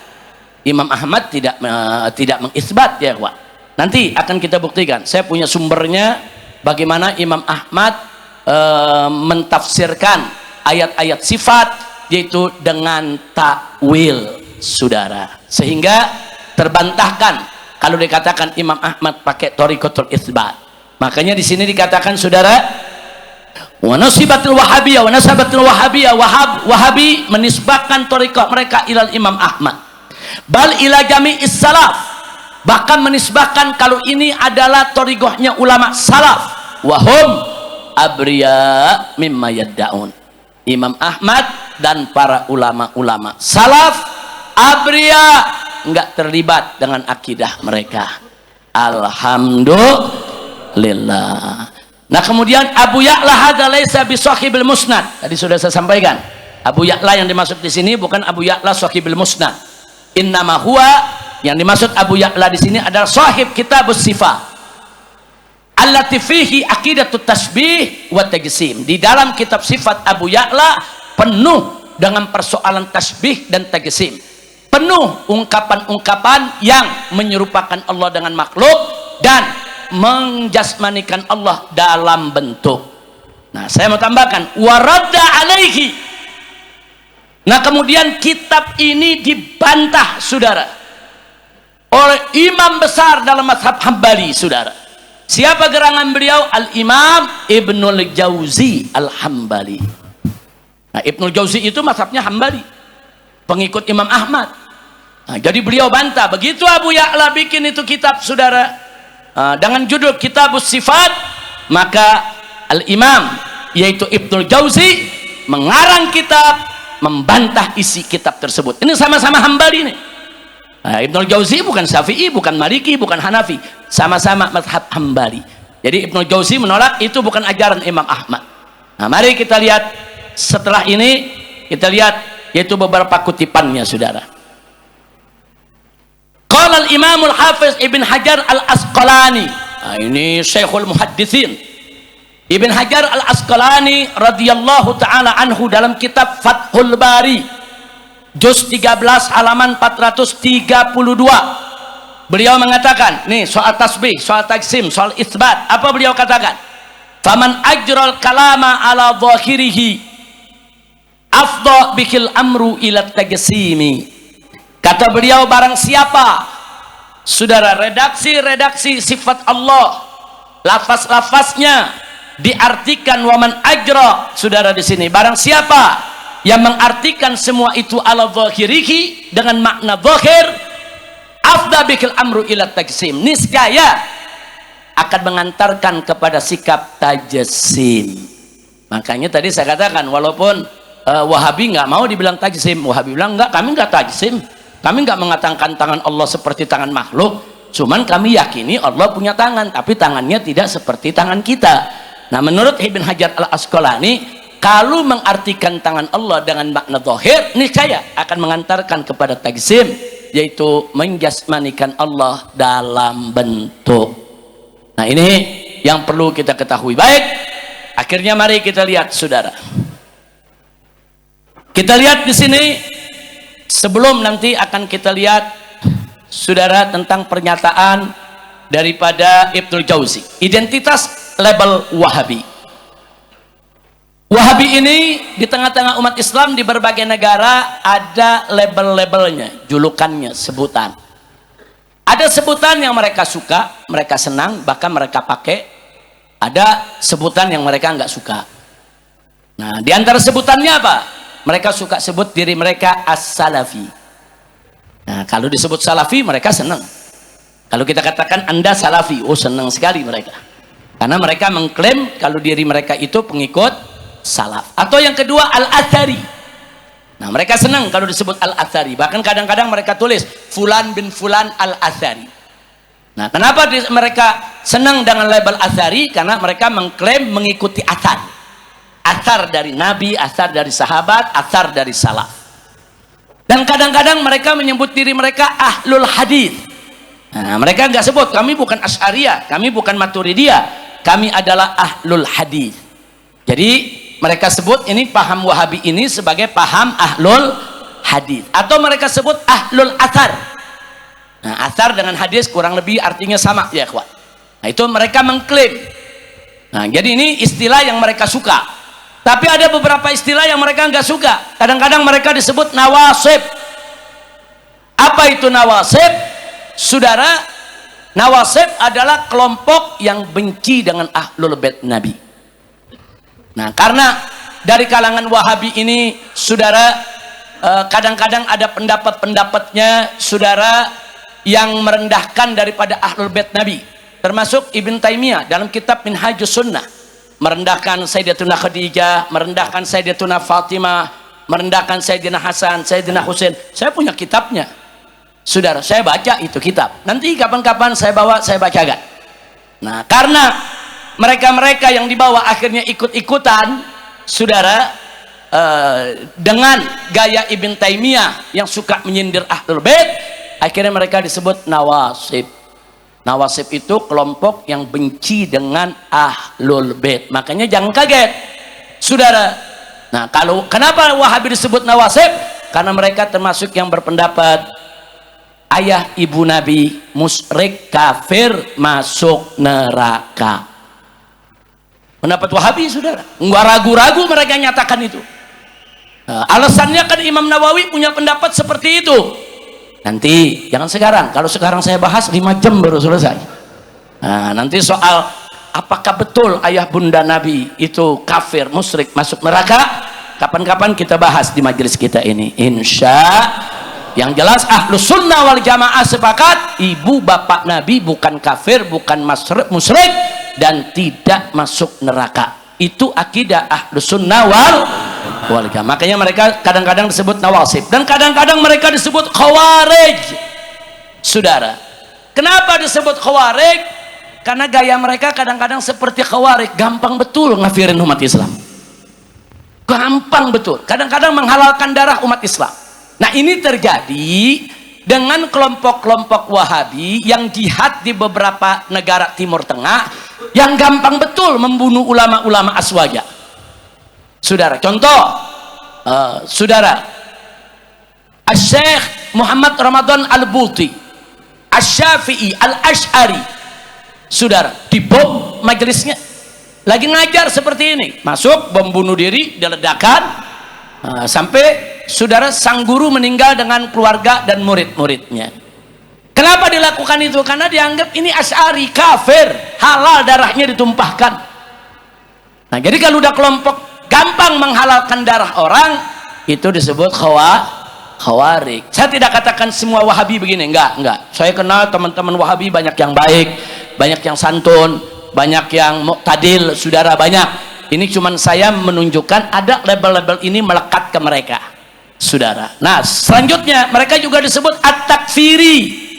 Imam Ahmad tidak mengisbat, ya, Pak. Nanti akan kita buktikan. Saya punya sumbernya bagaimana Imam Ahmad mentafsirkan ayat-ayat sifat, yaitu dengan takwil, saudara, sehingga terbantahkan kalau dikatakan Imam Ahmad pakai thariqatul isbat. Makanya di sini dikatakan, saudara, wa nasibatul wahabiyah, wa nasabatul wahabiyah, Wahabi menisbahkan thariqah mereka ilal Imam Ahmad, bal ila jami'is salaf, bahkan menisbahkan kalau ini adalah thariqahnya ulama salaf, wahum abriya mimma yadda'un. Imam Ahmad dan para ulama-ulama salaf abriya, enggak terlibat dengan akidah mereka. Alhamdulillah. Nah kemudian Abu Ya'la hadza laisa bi sahibil musnad. Tadi sudah saya sampaikan. Abu Ya'la yang dimaksud di sini bukan Abu Ya'la sahibul musnad. Innama huwa, yang dimaksud Abu Ya'la di sini adalah sahib kitabus sifat. Allati fihi aqidatut tasbih wa tajsim. Di dalam kitab sifat Abu Ya'la penuh dengan persoalan tasbih dan tajsim. Penuh ungkapan-ungkapan yang menyerupakan Allah dengan makhluk dan menjasmanikan Allah dalam bentuk. Nah, saya mau tambahkan waradda alaihi. Nah, kemudian kitab ini dibantah, saudara, oleh imam besar dalam mazhab Hambali, saudara. Siapa gerangan beliau? Al-Imam Ibnul Jauzi Al-Hambali. Nah, Ibnul Jauzi itu mazhabnya Hambali, pengikut Imam Ahmad. Nah, jadi beliau bantah. Begitu Abu Ya'la bikin itu kitab, saudara, dengan judul Kitabus Sifat, maka Al-Imam yaitu Ibnul Jauzi mengarang kitab membantah isi kitab tersebut. Ini sama-sama Hambali nih. Nah, Ibnul Jauzi bukan Syafi'i, bukan Maliki, bukan Hanafi, sama-sama mazhab Hambali. Jadi Ibnul Jauzi menolak itu bukan ajaran Imam Ahmad. Nah, mari kita lihat setelah ini, kita lihat yaitu beberapa kutipannya, saudara. Qala al-Imam al-Hafiz Ibn Hajar al-Asqalani. Nah, ini Syekhul Muhadditsin Ibn Hajar al-Asqalani radhiyallahu taala anhu dalam kitab Fathul Bari juz 13 halaman 432. Beliau mengatakan, nih soal tasbih, soal tajsim, soal isbat, apa beliau katakan? Faman ajral kalama ala dhahirihi afdha bikil amru ila tajsimi. Kata beliau, barang siapa, saudara, redaksi sifat Allah, lafaz-lafaznya diartikan waman ajra, saudara, di sini barang siapa yang mengartikan semua itu ala zahirihi dengan makna zahir, afdha bikil amru ila tajsim, niscaya akan mengantarkan kepada sikap tajsim. Makanya tadi saya katakan, walaupun Wahabi nggak mau dibilang tajsim, Wahabi bilang enggak, kami nggak tajsim, kami nggak mengatakan tangan Allah seperti tangan makhluk, cuman kami yakini Allah punya tangan, tapi tangannya tidak seperti tangan kita. Nah, menurut Ibn Hajar al-Asqalani, kalau mengartikan tangan Allah dengan makna zahir, niscaya akan mengantarkan kepada tajsim, yaitu menjasmanikan Allah dalam bentuk. Nah, ini yang perlu kita ketahui. Baik, akhirnya mari kita lihat, saudara. Kita lihat di sini, sebelum nanti akan kita lihat, saudara, tentang pernyataan daripada Ibnul Jauzi, identitas label Wahabi. Wahabi ini di tengah-tengah umat Islam di berbagai negara ada label-labelnya, julukannya, sebutan. Ada sebutan yang mereka suka, mereka senang, bahkan mereka pakai. Ada sebutan yang mereka nggak suka. Nah, di antara sebutannya apa? Mereka suka sebut diri mereka as-salafi. Nah, kalau disebut salafi mereka senang. Kalau kita katakan Anda salafi, oh senang sekali mereka. Karena mereka mengklaim kalau diri mereka itu pengikut salaf. Atau yang kedua al-athari. Nah, mereka senang kalau disebut al-athari. Bahkan kadang-kadang mereka tulis Fulan bin Fulan al-athari. Nah, kenapa mereka senang dengan label athari? Karena mereka mengklaim mengikuti athar. Athar dari Nabi, athar dari sahabat, athar dari salaf. Dan kadang-kadang mereka menyebut diri mereka ahlul hadis. Nah, mereka nggak sebut, kami bukan Asy'ariyah, kami bukan Maturidiyah, kami adalah ahlul hadis. Jadi mereka sebut ini paham Wahabi ini sebagai paham ahlul hadis, atau mereka sebut ahlul athar. Nah, athar dengan hadis kurang lebih artinya sama, ya kawan. Nah, itu mereka mengklaim. Nah, jadi ini istilah yang mereka suka. Tapi ada beberapa istilah yang mereka nggak suka. Kadang-kadang mereka disebut nawasib. Apa itu nawasib? Saudara, nawasib adalah kelompok yang benci dengan ahlul bait Nabi. Nah, karena dari kalangan Wahabi ini, saudara, kadang-kadang ada pendapat-pendapatnya, saudara, yang merendahkan daripada ahlul bait Nabi. Termasuk Ibn Taimiyah dalam kitab Minhajus Sunnah merendahkan Sayyidatuna Khadijah, merendahkan Sayyidatuna Fatimah, merendahkan Sayyidina Hasan, Sayyidina Husain. Saya punya kitabnya, saudara. Saya baca itu kitab. Nanti kapan-kapan saya bawa, saya bacakan. Nah, karena mereka-mereka yang dibawa akhirnya ikut-ikutan, saudara, dengan gaya Ibn Taimiyah yang suka menyindir Ahlul Bait, akhirnya mereka disebut Nawasib. Nawasib itu kelompok yang benci dengan Ahlul Bait. Makanya jangan kaget, saudara. Nah, kalau kenapa Wahabi disebut Nawasib? Karena mereka termasuk yang berpendapat ayah ibu Nabi musyrik, kafir, masuk neraka. Pendapat Wahabi, saudara. Nggak ragu-ragu mereka nyatakan itu. Nah, alasannya kan Imam Nawawi punya pendapat seperti itu. Nanti, jangan sekarang. Kalau sekarang saya bahas 5 jam baru selesai. Nah, nanti soal apakah betul ayah bunda Nabi itu kafir, musyrik, masuk neraka, kapan-kapan kita bahas di majelis kita ini. Insya. Yang jelas Ahlus Sunnah wal Jamaah sepakat ibu bapak Nabi bukan kafir, bukan musyrik, dan tidak masuk neraka. Itu akidah Ahlus Sunnah wal Jamaah. Makanya mereka kadang-kadang disebut Nawasib dan kadang-kadang mereka disebut Khawarij, saudara. Kenapa disebut Khawarij? Karena gaya mereka kadang-kadang seperti Khawarij, gampang betul ngafirin umat Islam, gampang betul, kadang-kadang menghalalkan darah umat Islam. Nah, ini terjadi dengan kelompok-kelompok Wahabi yang jihad di beberapa negara Timur Tengah, yang gampang betul membunuh ulama-ulama aswaja, saudara. Contoh, saudara, Syekh Muhammad Ramadan Al-Buti, Asy-Syafi'i, Al-Asy'ari, saudara, dibom majelisnya, lagi ngajar seperti ini, masuk bom bunuh diri, diledakkan, sampai saudara sang guru meninggal dengan keluarga dan murid-muridnya. Kenapa dilakukan itu? Karena dianggap ini Asy'ari, kafir, halal darahnya ditumpahkan. Nah, jadi kalau udah kelompok gampang menghalalkan darah orang, itu disebut Khawarij. Saya tidak katakan semua Wahabi begini, enggak. Saya kenal teman-teman Wahabi banyak yang baik, banyak yang santun, banyak yang muqtadil, saudara, banyak. Ini cuman saya menunjukkan ada label-label ini melekat ke mereka, saudara. Nah, selanjutnya mereka juga disebut At-Takfiri,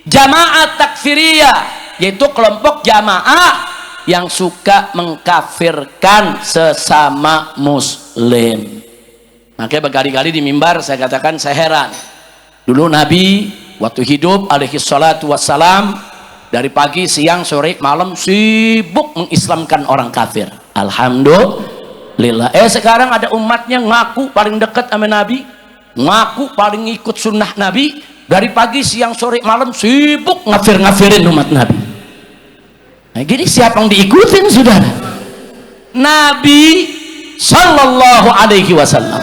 Jamaah Takfiriyah, yaitu kelompok jamaah yang suka mengkafirkan sesama muslim. Makanya berkali-kali di mimbar saya katakan, saya heran. Dulu Nabi waktu hidup alaihi salatu wassalam, dari pagi, siang, sore, malam sibuk mengislamkan orang kafir. Alhamdulillah. Sekarang ada umatnya ngaku paling dekat sama Nabi, ngaku paling ikut sunnah Nabi, dari pagi, siang, sore, malam sibuk ngafir-ngafirin umat Nabi. Nah, jadi siapa yang diikutin, saudara? Nabi Sallallahu Alaihi Wasallam.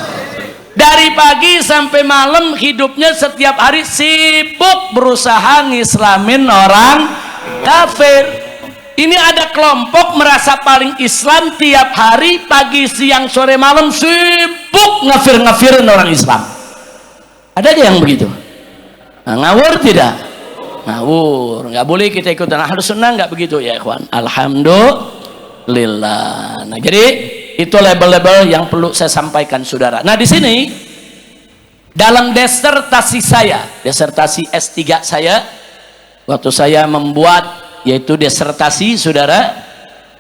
Dari pagi sampai malam hidupnya setiap hari sibuk berusaha ngislamin orang kafir. Ini ada kelompok merasa paling Islam, tiap hari pagi, siang, sore, malam sibuk ngafir-ngafirin orang Islam. Ada aja yang begitu. Nah, ngawur tidak? Ngawur. Nggak boleh kita ikutan. Ahlus Sunnah nggak begitu ya, ikhwan. Alhamdulillah. Nah, jadi itu label-label yang perlu saya sampaikan, saudara. Nah, di sini dalam disertasi saya, disertasi S3 saya, waktu saya membuat, yaitu disertasi, saudara,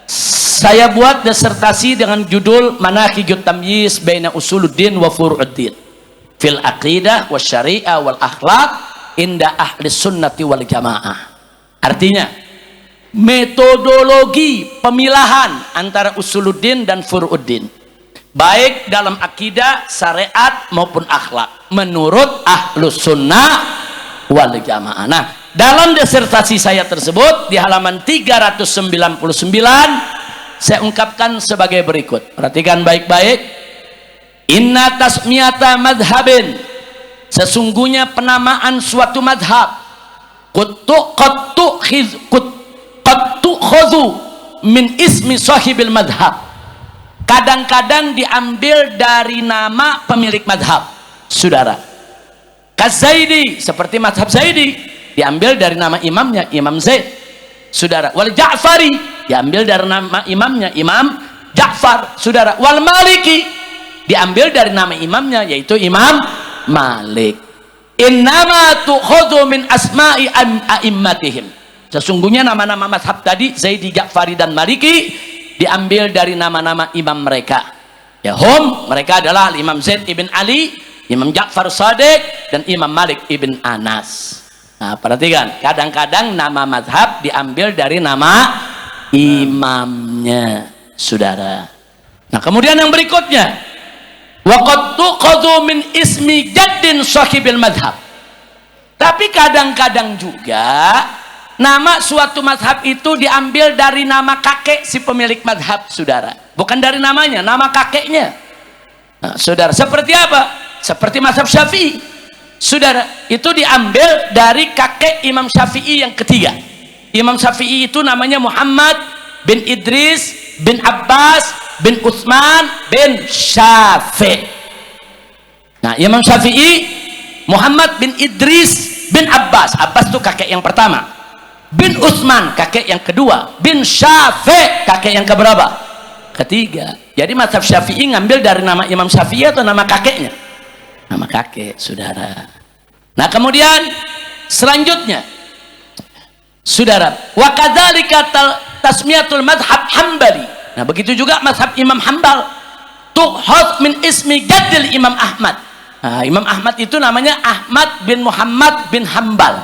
saya buat disertasi dengan judul Manahijut Tamyiz Baina Usuluddin wa Furu'uddin fil Aqidah wa Syari'ah wal Akhlaq inda Ahli Sunnati wal Jamaah. Artinya metodologi pemilahan antara usuluddin dan furu'uddin, baik dalam akidah, syariat maupun akhlak, menurut Ahlus Sunnah wal Jamaah. Nah, dalam disertasi saya tersebut di halaman 399 saya ungkapkan sebagai berikut. Perhatikan baik-baik. Inna tasmiyata madhabin, sesungguhnya penamaan suatu madhab, tu'khadhu min ismi sahibil madhab, kadang-kadang diambil dari nama pemilik madhab, saudara. Kazaidi, seperti madhab Zaidi, diambil dari nama imamnya, Imam Zaid. saudara. Wal Ja'fari, diambil dari nama imamnya, Imam Ja'far, saudara. Wal Maliki, diambil dari nama imamnya, yaitu Imam Malik. Innama tukhadhu min asma'i a'immatihim. Sesungguhnya nama-nama mazhab tadi, Zaidi, Ja'fari, dan Maliki, diambil dari nama-nama imam mereka. Ya, mereka adalah Imam Zaid ibn Ali, Imam Ja'far Shadiq, dan Imam Malik ibn Anas. Nah, perhatikan, kadang-kadang nama mazhab diambil dari nama imamnya, saudara. Nah, kemudian yang berikutnya, waqad tuqadu min ismi jaddin sahibil madhab. Tapi kadang-kadang juga nama suatu mazhab itu diambil dari nama kakek si pemilik mazhab, saudara. Bukan dari namanya, nama kakeknya. Nah, saudara, seperti apa? Seperti mazhab Syafi'i, saudara. Itu diambil dari kakek Imam Syafi'i yang ketiga. Imam Syafi'i itu namanya Muhammad bin Idris bin Abbas bin Utsman bin Syafi'i. Nah, Imam Syafi'i Muhammad bin Idris bin Abbas. Abbas itu kakek yang pertama, bin Utsman kakek yang kedua, bin Syafi'i kakek yang keberapa? Ketiga. Jadi mazhab Syafi'i ngambil dari nama Imam Syafi'i atau nama kakeknya? Nama kakek, saudara. Nah, kemudian selanjutnya, saudara, wa kadzalika tasmiyatul madhab Hambali. Nah, begitu juga mazhab Imam Hambal, tukhadh min ismi jaddil Imam Ahmad. Nah, Imam Ahmad itu namanya Ahmad bin Muhammad bin Hambal.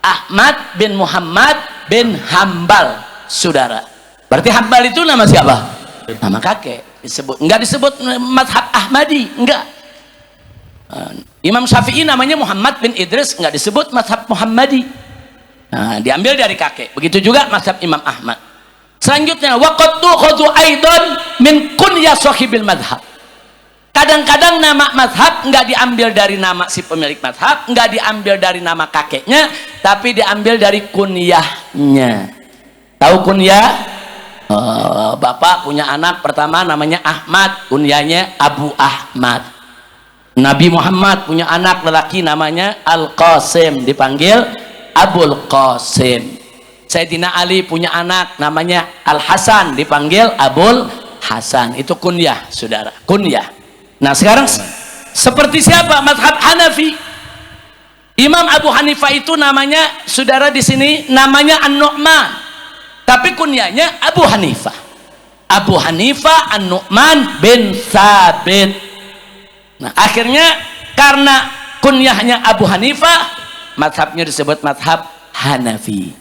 Ahmad bin Muhammad bin Hambal, saudara. Berarti Hambal itu nama siapa? Nama kakek. Enggak disebut mazhab Ahmadi, enggak. Imam Syafi'i namanya Muhammad bin Idris, enggak disebut mazhab Muhammadi. Nah, diambil dari kakek. Begitu juga mazhab Imam Ahmad. Selanjutnya, waqad tukhadhu aidan min kunya sahibil madhab. Kadang-kadang nama mazhab enggak diambil dari nama si pemilik mazhab, enggak diambil dari nama kakeknya, tapi diambil dari kunyahnya. Tahu kunyah? Bapak punya anak pertama namanya Ahmad, kunyahnya Abu Ahmad. Nabi Muhammad punya anak lelaki namanya Al-Qasim, dipanggil Abul Qasim. Sayyidina Ali punya anak namanya Al-Hasan, dipanggil Abul Hasan. Itu kunyah, saudara, kunyah. Nah, sekarang seperti siapa mazhab Hanafi? Imam Abu Hanifah itu namanya, saudara, di sini namanya An-Nu'man, tapi kunyahnya Abu Hanifah. Abu Hanifah An-Nu'man bin Thabit. Nah, akhirnya karena kunyahnya Abu Hanifah, mazhabnya disebut mazhab Hanafi.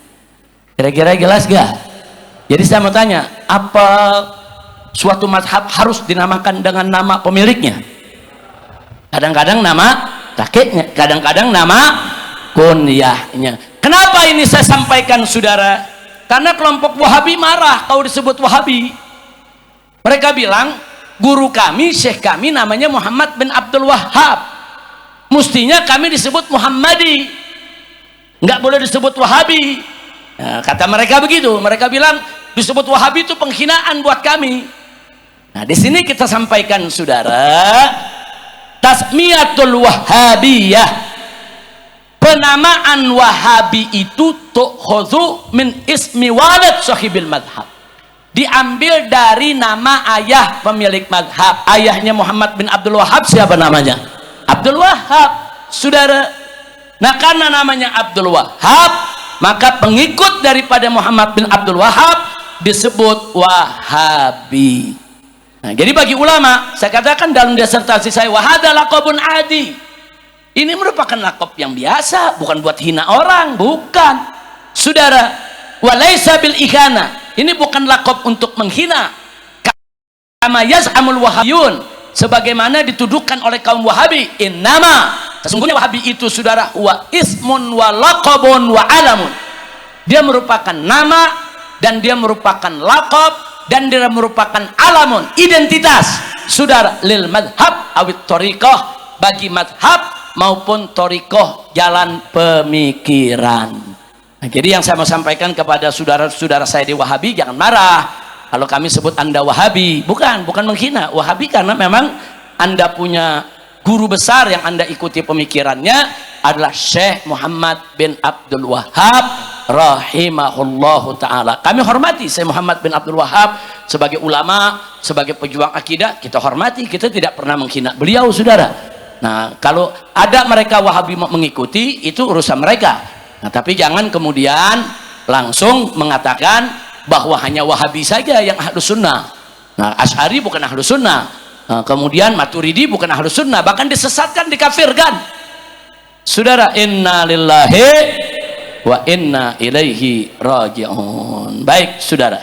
Kira-kira jelas gak? Jadi saya mau tanya, apa suatu mazhab harus dinamakan dengan nama pemiliknya? Kadang-kadang nama kakeknya, kadang-kadang nama kunyahnya. Kenapa ini saya sampaikan, saudara? Karena kelompok Wahabi marah kalau disebut Wahabi. Mereka bilang, guru kami, syekh kami namanya Muhammad bin Abdul Wahhab. Mestinya kami disebut Muhammadi, nggak boleh disebut Wahabi. Nah, kata mereka begitu. Mereka bilang disebut Wahabi itu penghinaan buat kami. Nah, di sini kita sampaikan, saudara, tasmiyatul Wahhabiyah, penamaan Wahabi itu tukhadhu min ismi walad sahibil madhab, diambil dari nama ayah pemilik madhab. Ayahnya Muhammad bin Abdul Wahhab, siapa namanya? Abdul Wahhab, saudara. Nah, karena namanya Abdul Wahhab, maka pengikut daripada Muhammad bin Abdul Wahhab disebut Wahabi. Nah, jadi bagi ulama, saya katakan dalam disertasi saya, wahada laqabun adi. Ini merupakan lakop yang biasa, bukan buat hina orang, bukan, saudara. Walaisa bil ikhana, ini bukan lakop untuk menghina. Kama yaz'amul wahabiyun, sebagaimana dituduhkan oleh kaum Wahabi. Innama, sesungguhnya Wahabi itu, saudara, wa ismun wa laqabun wa alamun. Dia merupakan nama, dan dia merupakan lakop, dan dia merupakan alamun, identitas, saudara, lil madhab awit thariqah, bagi madhab maupun thariqah, jalan pemikiran. Nah, jadi yang saya mau sampaikan kepada saudara-saudara saya di Wahabi, jangan marah kalau kami sebut Anda Wahabi. Bukan menghina Wahabi, karena memang Anda punya guru besar yang Anda ikuti pemikirannya adalah Syekh Muhammad bin Abdul Wahhab rahimahullahu ta'ala. Kami hormati Syekh Muhammad bin Abdul Wahab sebagai ulama, sebagai pejuang akidah, kita hormati, kita tidak pernah menghina beliau, saudara. Nah, kalau ada mereka Wahabi mau mengikuti, itu urusan mereka. Nah, tapi jangan kemudian langsung mengatakan bahwa hanya Wahabi saja yang ahlus sunnah. Nah, Asy'ari bukan ahlus sunnah. Nah, kemudian Maturidi bukan ahlus sunnah, bahkan disesatkan, dikafirkan. Saudara, inna lillahi wa inna ilaihi raji'un. Baik, saudara.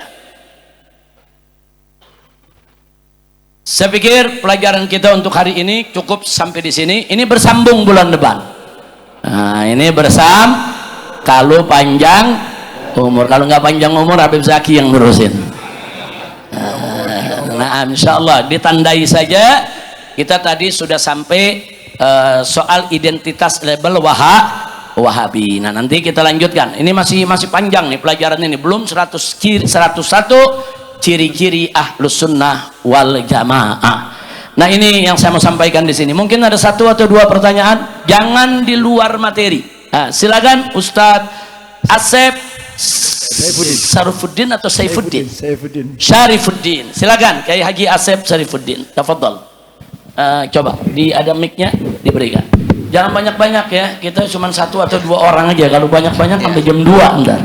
Saya pikir pelajaran kita untuk hari ini cukup sampai di sini. Ini bersambung bulan depan. Nah, ini kalau panjang umur, kalau nggak panjang umur Habib Zaki yang ngurusin. Nah, insya Allah ditandai saja. Kita tadi sudah sampai soal identitas label Wahabi. Nah, nanti kita lanjutkan. Ini masih panjang nih pelajaran ini, belum 101 ciri-ciri ahlus sunnah wal jamaah. Nah, ini yang saya mau sampaikan di sini. Mungkin ada 1 atau 2 pertanyaan, jangan di luar materi. Nah, silakan Ustadz Asep Syarifuddin atau Saifuddin? Syarifuddin. Silakan Kiai Haji Asep Syarifuddin. Tafadhol. Coba ada mic-nya diberikan. Jangan banyak-banyak ya. Kita cuma 1 atau 2 orang aja. Kalau banyak-banyak sampai jam 2 ntar.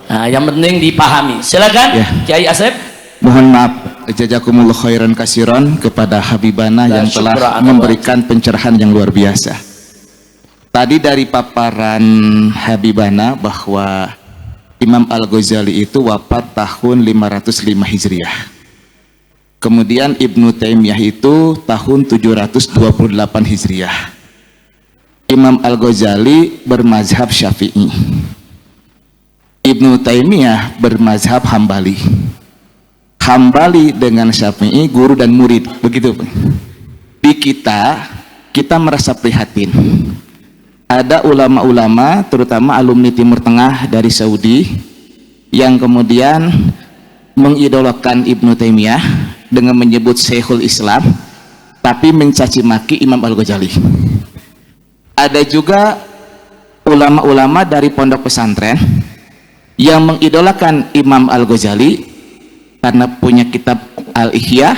Nah, yang penting dipahami. Silakan Kiai Asep. Mohon maaf, jazakumullah khairan kasiran kepada Habibana yang telah memberikan pencerahan yang luar biasa. Tadi dari paparan Habibana bahwa Imam Al-Ghazali itu wafat tahun 505 Hijriah. Kemudian Ibnu Taimiyah itu tahun 728 Hijriah. Imam Al-Ghazali bermazhab Syafi'i. Ibnu Taimiyah bermazhab Hambali. Hambali dengan Syafi'i guru dan murid, begitu. Di kita merasa prihatin. Ada ulama-ulama, terutama alumni Timur Tengah dari Saudi, yang kemudian mengidolakan Ibnu Taimiyah dengan menyebut Syekhul Islam, tapi mencaci maki Imam Al-Ghazali. Ada juga ulama-ulama dari pondok pesantren yang mengidolakan Imam Al-Ghazali karena punya kitab Al-Ihya,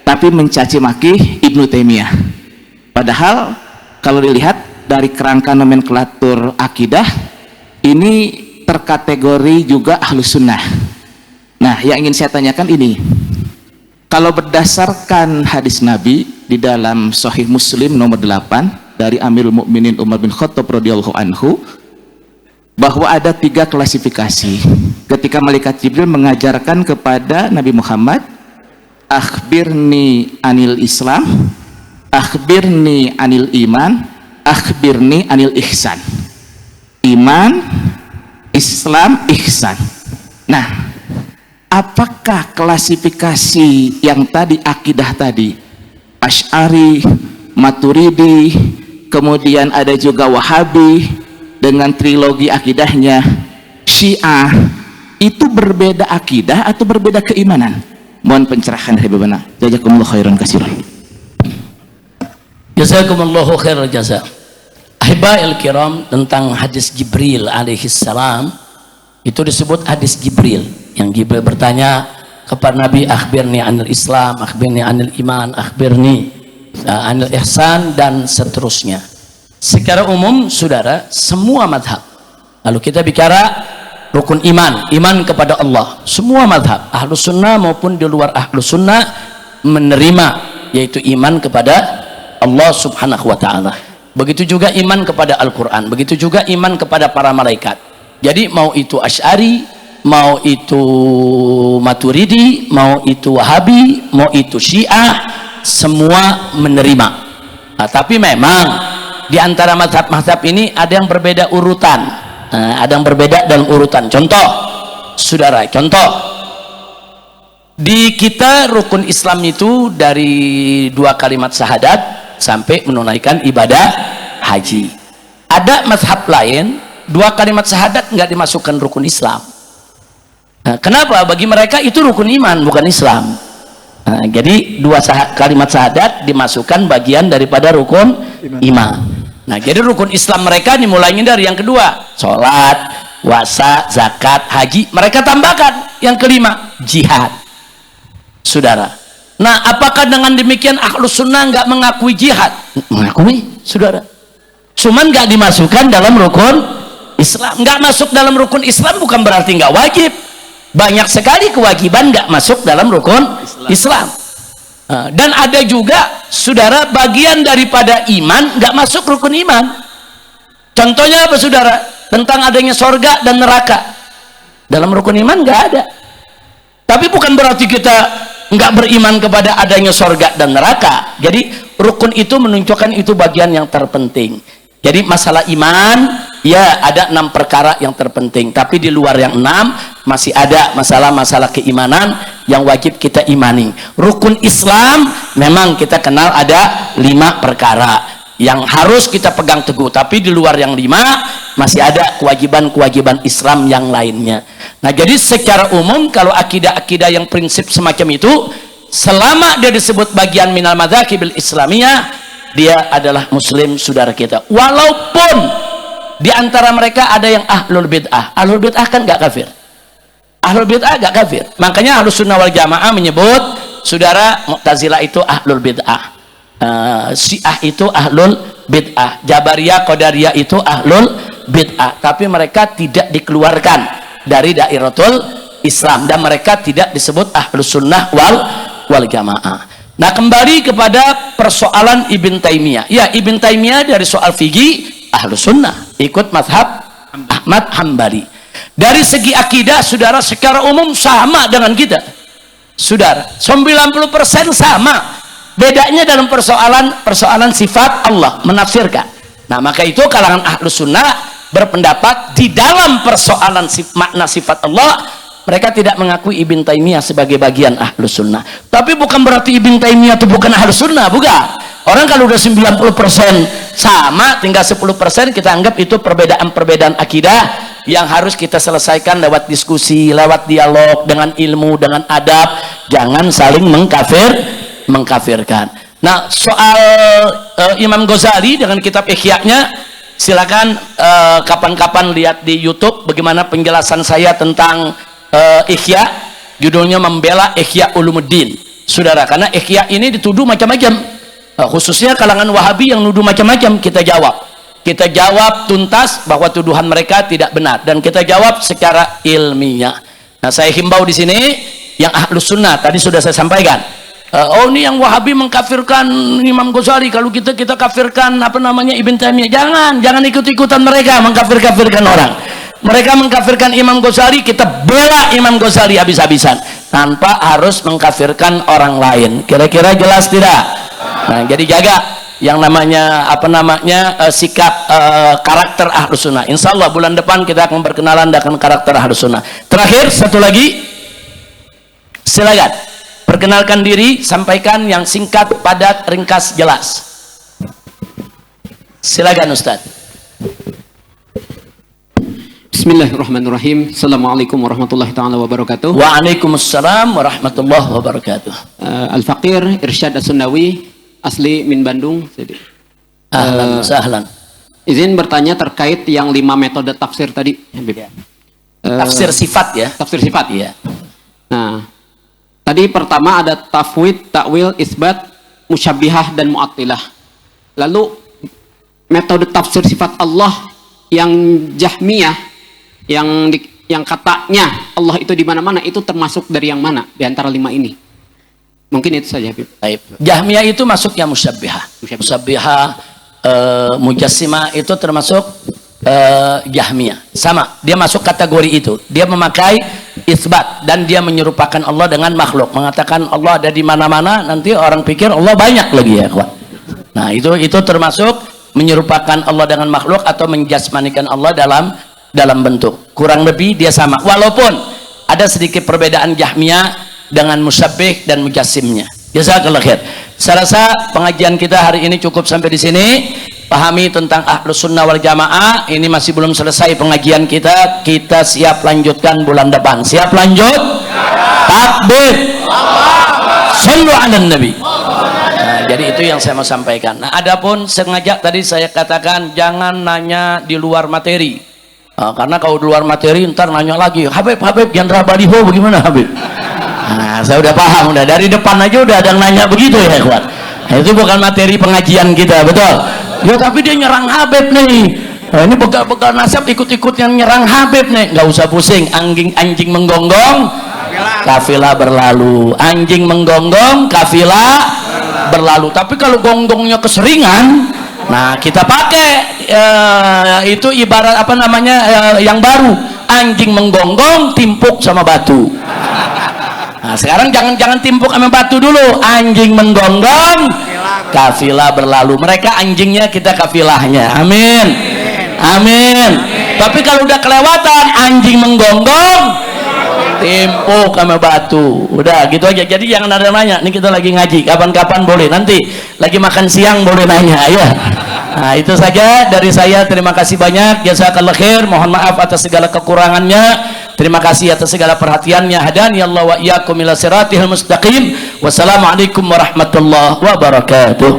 tapi mencaci maki Ibnu Taimiyah. Padahal kalau dilihat dari kerangka nomenklatur akidah, ini terkategori juga ahlus sunnah. Nah, yang ingin saya tanyakan ini, kalau berdasarkan hadis Nabi di dalam Sahih Muslim nomor 8 dari Amirul Mukminin Umar bin Khattab radhiyallahu anhu, bahwa ada 3 klasifikasi ketika malaikat Jibril mengajarkan kepada Nabi Muhammad, akhbirni anil Islam, akhbirni anil iman, akhbirni anil ihsan. Iman, Islam, ihsan. Nah, apakah klasifikasi yang tadi akidah tadi, Asy'ari, Maturidi, kemudian ada juga Wahabi dengan trilogi akidahnya, Syiah, itu berbeda akidah atau berbeda keimanan? Mohon pencerahan dari Habibana. Jazakumullah khairan katsiran. Jazakumullahu khairal jazaa. Ahiba'il kiram, tentang hadis Jibril alaihi salam, itu disebut hadis Jibril, yang Jibril bertanya kepada Nabi, akhbirni anil Islam, akhbirni anil iman, akhbirni anil ihsan, dan seterusnya. Secara umum, saudara, semua madhab, lalu kita bicara rukun iman kepada Allah, semua madhab ahlus sunnah maupun di luar ahlus sunnah menerima, yaitu iman kepada Allah subhanahu wa ta'ala. Begitu juga iman kepada Al-Quran, begitu juga iman kepada para malaikat. Jadi mau itu Asy'ari, mau itu Maturidi, mau itu Wahabi, mau itu Syiah, semua menerima. Nah, tapi memang di antara mazhab-mazhab ini ada yang berbeda urutan. Nah, ada yang berbeda dalam urutan. Contoh, saudara, di kita rukun Islam itu dari 2 kalimat syahadat sampai menunaikan ibadah haji. Ada mazhab lain 2 kalimat syahadat nggak dimasukkan rukun Islam. Nah, kenapa? Bagi mereka itu rukun iman, bukan Islam. Nah, jadi 2 kalimat syahadat dimasukkan bagian daripada rukun iman. Nah, jadi rukun Islam mereka dimulainya dari yang kedua, sholat, puasa, zakat, haji. Mereka tambahkan yang kelima, jihad. Saudara. Nah, apakah dengan demikian Ahlus Sunnah nggak mengakui jihad? Mengakui, saudara. Cuman nggak dimasukkan dalam rukun Islam. Nggak masuk dalam rukun Islam bukan berarti nggak wajib. Banyak sekali kewajiban nggak masuk dalam rukun Islam. Dan ada juga, saudara, bagian daripada iman nggak masuk rukun iman. Contohnya apa, saudara? Tentang adanya sorga dan neraka. Dalam rukun iman nggak ada. Tapi bukan berarti kita nggak beriman kepada adanya sorga dan neraka. Jadi rukun itu menunjukkan itu bagian yang terpenting. Jadi masalah iman, ya ada 6 perkara yang terpenting. Tapi di luar yang 6 masih ada masalah-masalah keimanan yang wajib kita imani. Rukun Islam memang kita kenal ada 5 perkara yang harus kita pegang teguh. Tapi di luar yang 5 masih ada kewajiban-kewajiban Islam yang lainnya. Nah, jadi secara umum kalau akidah-akidah yang prinsip semacam itu, selama dia disebut bagian minal madzakibil islamiyah, dia adalah muslim, saudara kita. Walaupun di antara mereka ada yang ahlul bid'ah. Ahlul bid'ah kan gak kafir. Ahlul bid'ah gak kafir. Makanya Ahlus Sunnah wal Jamaah menyebut, saudara, Mu'tazilah itu ahlul bid'ah, Syiah itu ahlul bid'ah, Jabariyah, Qadariyah itu ahlul bid'ah. Tapi mereka tidak dikeluarkan dari dairatul Islam dan mereka tidak disebut Ahlus Sunnah wal Jamaah. Nah, kembali kepada persoalan Ibn Taimiyah. Ya, Ibn Taimiyah dari soal fikih Ahlus Sunnah, ikut mazhab Ahmad Hambali. Dari segi akidah, saudara, secara umum sama dengan kita. Saudara, 90% sama. Bedanya dalam persoalan sifat Allah, menafsirkan. Nah, maka itu kalangan Ahlus Sunnah berpendapat di dalam persoalan makna sifat Allah, mereka tidak mengakui Ibn Taimiyah sebagai bagian Ahlus Sunnah. Tapi bukan berarti Ibn Taimiyah itu bukan Ahlus Sunnah, bukan. Orang kalau udah 90% sama, tinggal 10% kita anggap itu perbedaan-perbedaan akidah yang harus kita selesaikan lewat diskusi, lewat dialog, dengan ilmu, dengan adab. Jangan saling mengkafirkan. Nah, soal Imam Ghazali dengan kitab Ihya-nya, silakan kapan-kapan lihat di YouTube bagaimana penjelasan saya tentang Ihya. Judulnya Membela Ihya Ulumuddin, saudara, karena Ihya ini dituduh macam-macam. Khususnya kalangan Wahabi yang nuduh macam-macam. Kita jawab tuntas bahwa tuduhan mereka tidak benar dan kita jawab secara ilmiah. Nah, saya himbau di sini yang Ahlus Sunnah, tadi sudah saya sampaikan. Oh, ini yang Wahabi mengkafirkan Imam Ghazali, kalau kita kafirkan Ibn Taimiyah. Jangan ikut-ikutan mereka mengkafirkan orang. Mereka mengkafirkan Imam Ghazali, kita bela Imam Ghazali habis-habisan tanpa harus mengkafirkan orang lain. Kira-kira jelas tidak? Nah, jadi jaga yang namanya sikap karakter Ahlus Sunnah. Insya Allah bulan depan kita akan berkenalan dengan karakter Ahlus Sunnah. Terakhir satu lagi, silakan perkenalkan diri, sampaikan yang singkat, padat, ringkas, jelas. Silakan Ustaz. Bismillahirrahmanirrahim. Assalamualaikum warahmatullahi taala wabarakatuh. Waalaikumsalam warahmatullahi wabarakatuh. Al-Faqir Irsyad As-Sunnawi, asli min Bandung. Ahlan sahlan. Izin bertanya terkait yang 5 metode tafsir tadi, Habib. Tafsir sifat ya. Tafsir sifat. Iya. Nah, tadi pertama ada tafwid, takwil, isbat, musyabbihah dan mu'attilah. Lalu metode tafsir sifat Allah yang Jahmiyah, yang katanya Allah itu di mana-mana, itu termasuk dari yang mana di antara 5 ini? Mungkin itu saja, Habib. Baik. Jahmiyah itu masuknya musyabbihah. Musyabbihah, mujassimah itu termasuk Jahmiyah. Sama, dia masuk kategori itu. Dia memakai isbat dan dia menyerupakan Allah dengan makhluk, mengatakan Allah ada di mana-mana, nanti orang pikir Allah banyak lagi ya, kawan. Nah, itu termasuk menyerupakan Allah dengan makhluk atau menjasmanikan Allah dalam bentuk. Kurang lebih dia sama. Walaupun ada sedikit perbedaan Jahmiyah dengan musyabbih dan mujassimnya. Jazakallah khair. Saya rasa pengajian kita hari ini cukup sampai di sini. Pahami tentang Ahlus Sunnah wal Jamaah. Ini masih belum selesai pengajian kita. Kita siap lanjutkan bulan depan. Siap lanjut? Takbir. Shallu ala Nabi. Nah, jadi itu yang saya mau sampaikan. Nah, adapun sengaja tadi saya katakan jangan nanya di luar materi. Karena kalau di luar materi ntar nanya lagi, Habib Gendra Baliho bagaimana Habib? Nah, saya udah paham, udah dari depan aja udah ada yang nanya begitu ya kuat. Nah, itu bukan materi pengajian kita, betul? Ya tapi dia nyerang Habib nih. Nah, ini begal-begal nasab ikut-ikut yang nyerang Habib nih. Nggak usah pusing, anjing menggonggong, kafilah berlalu. Anjing menggonggong, kafilah berlalu. Tapi kalau gonggongnya keseringan, nah kita pakai itu ibarat apa namanya yang baru, anjing menggonggong timpuk sama batu. Nah sekarang jangan timpuk sama batu dulu, anjing menggonggong kafilah berlalu. Mereka anjingnya, kita kafilahnya. Amin, amin. Tapi kalau udah kelewatan, anjing menggonggong timpuk sama batu, udah gitu aja. Jadi jangan ada nanya, ini kita lagi ngaji, kapan-kapan boleh, nanti lagi makan siang boleh nanya ya. Nah itu saja dari saya, terima kasih banyak, jazakallah khair, mohon maaf atas segala kekurangannya, terima kasih atas segala perhatiannya. Hadani Allah wa iyyakum ila siratil mustaqim. Wassalamualaikum warahmatullahi wabarakatuh.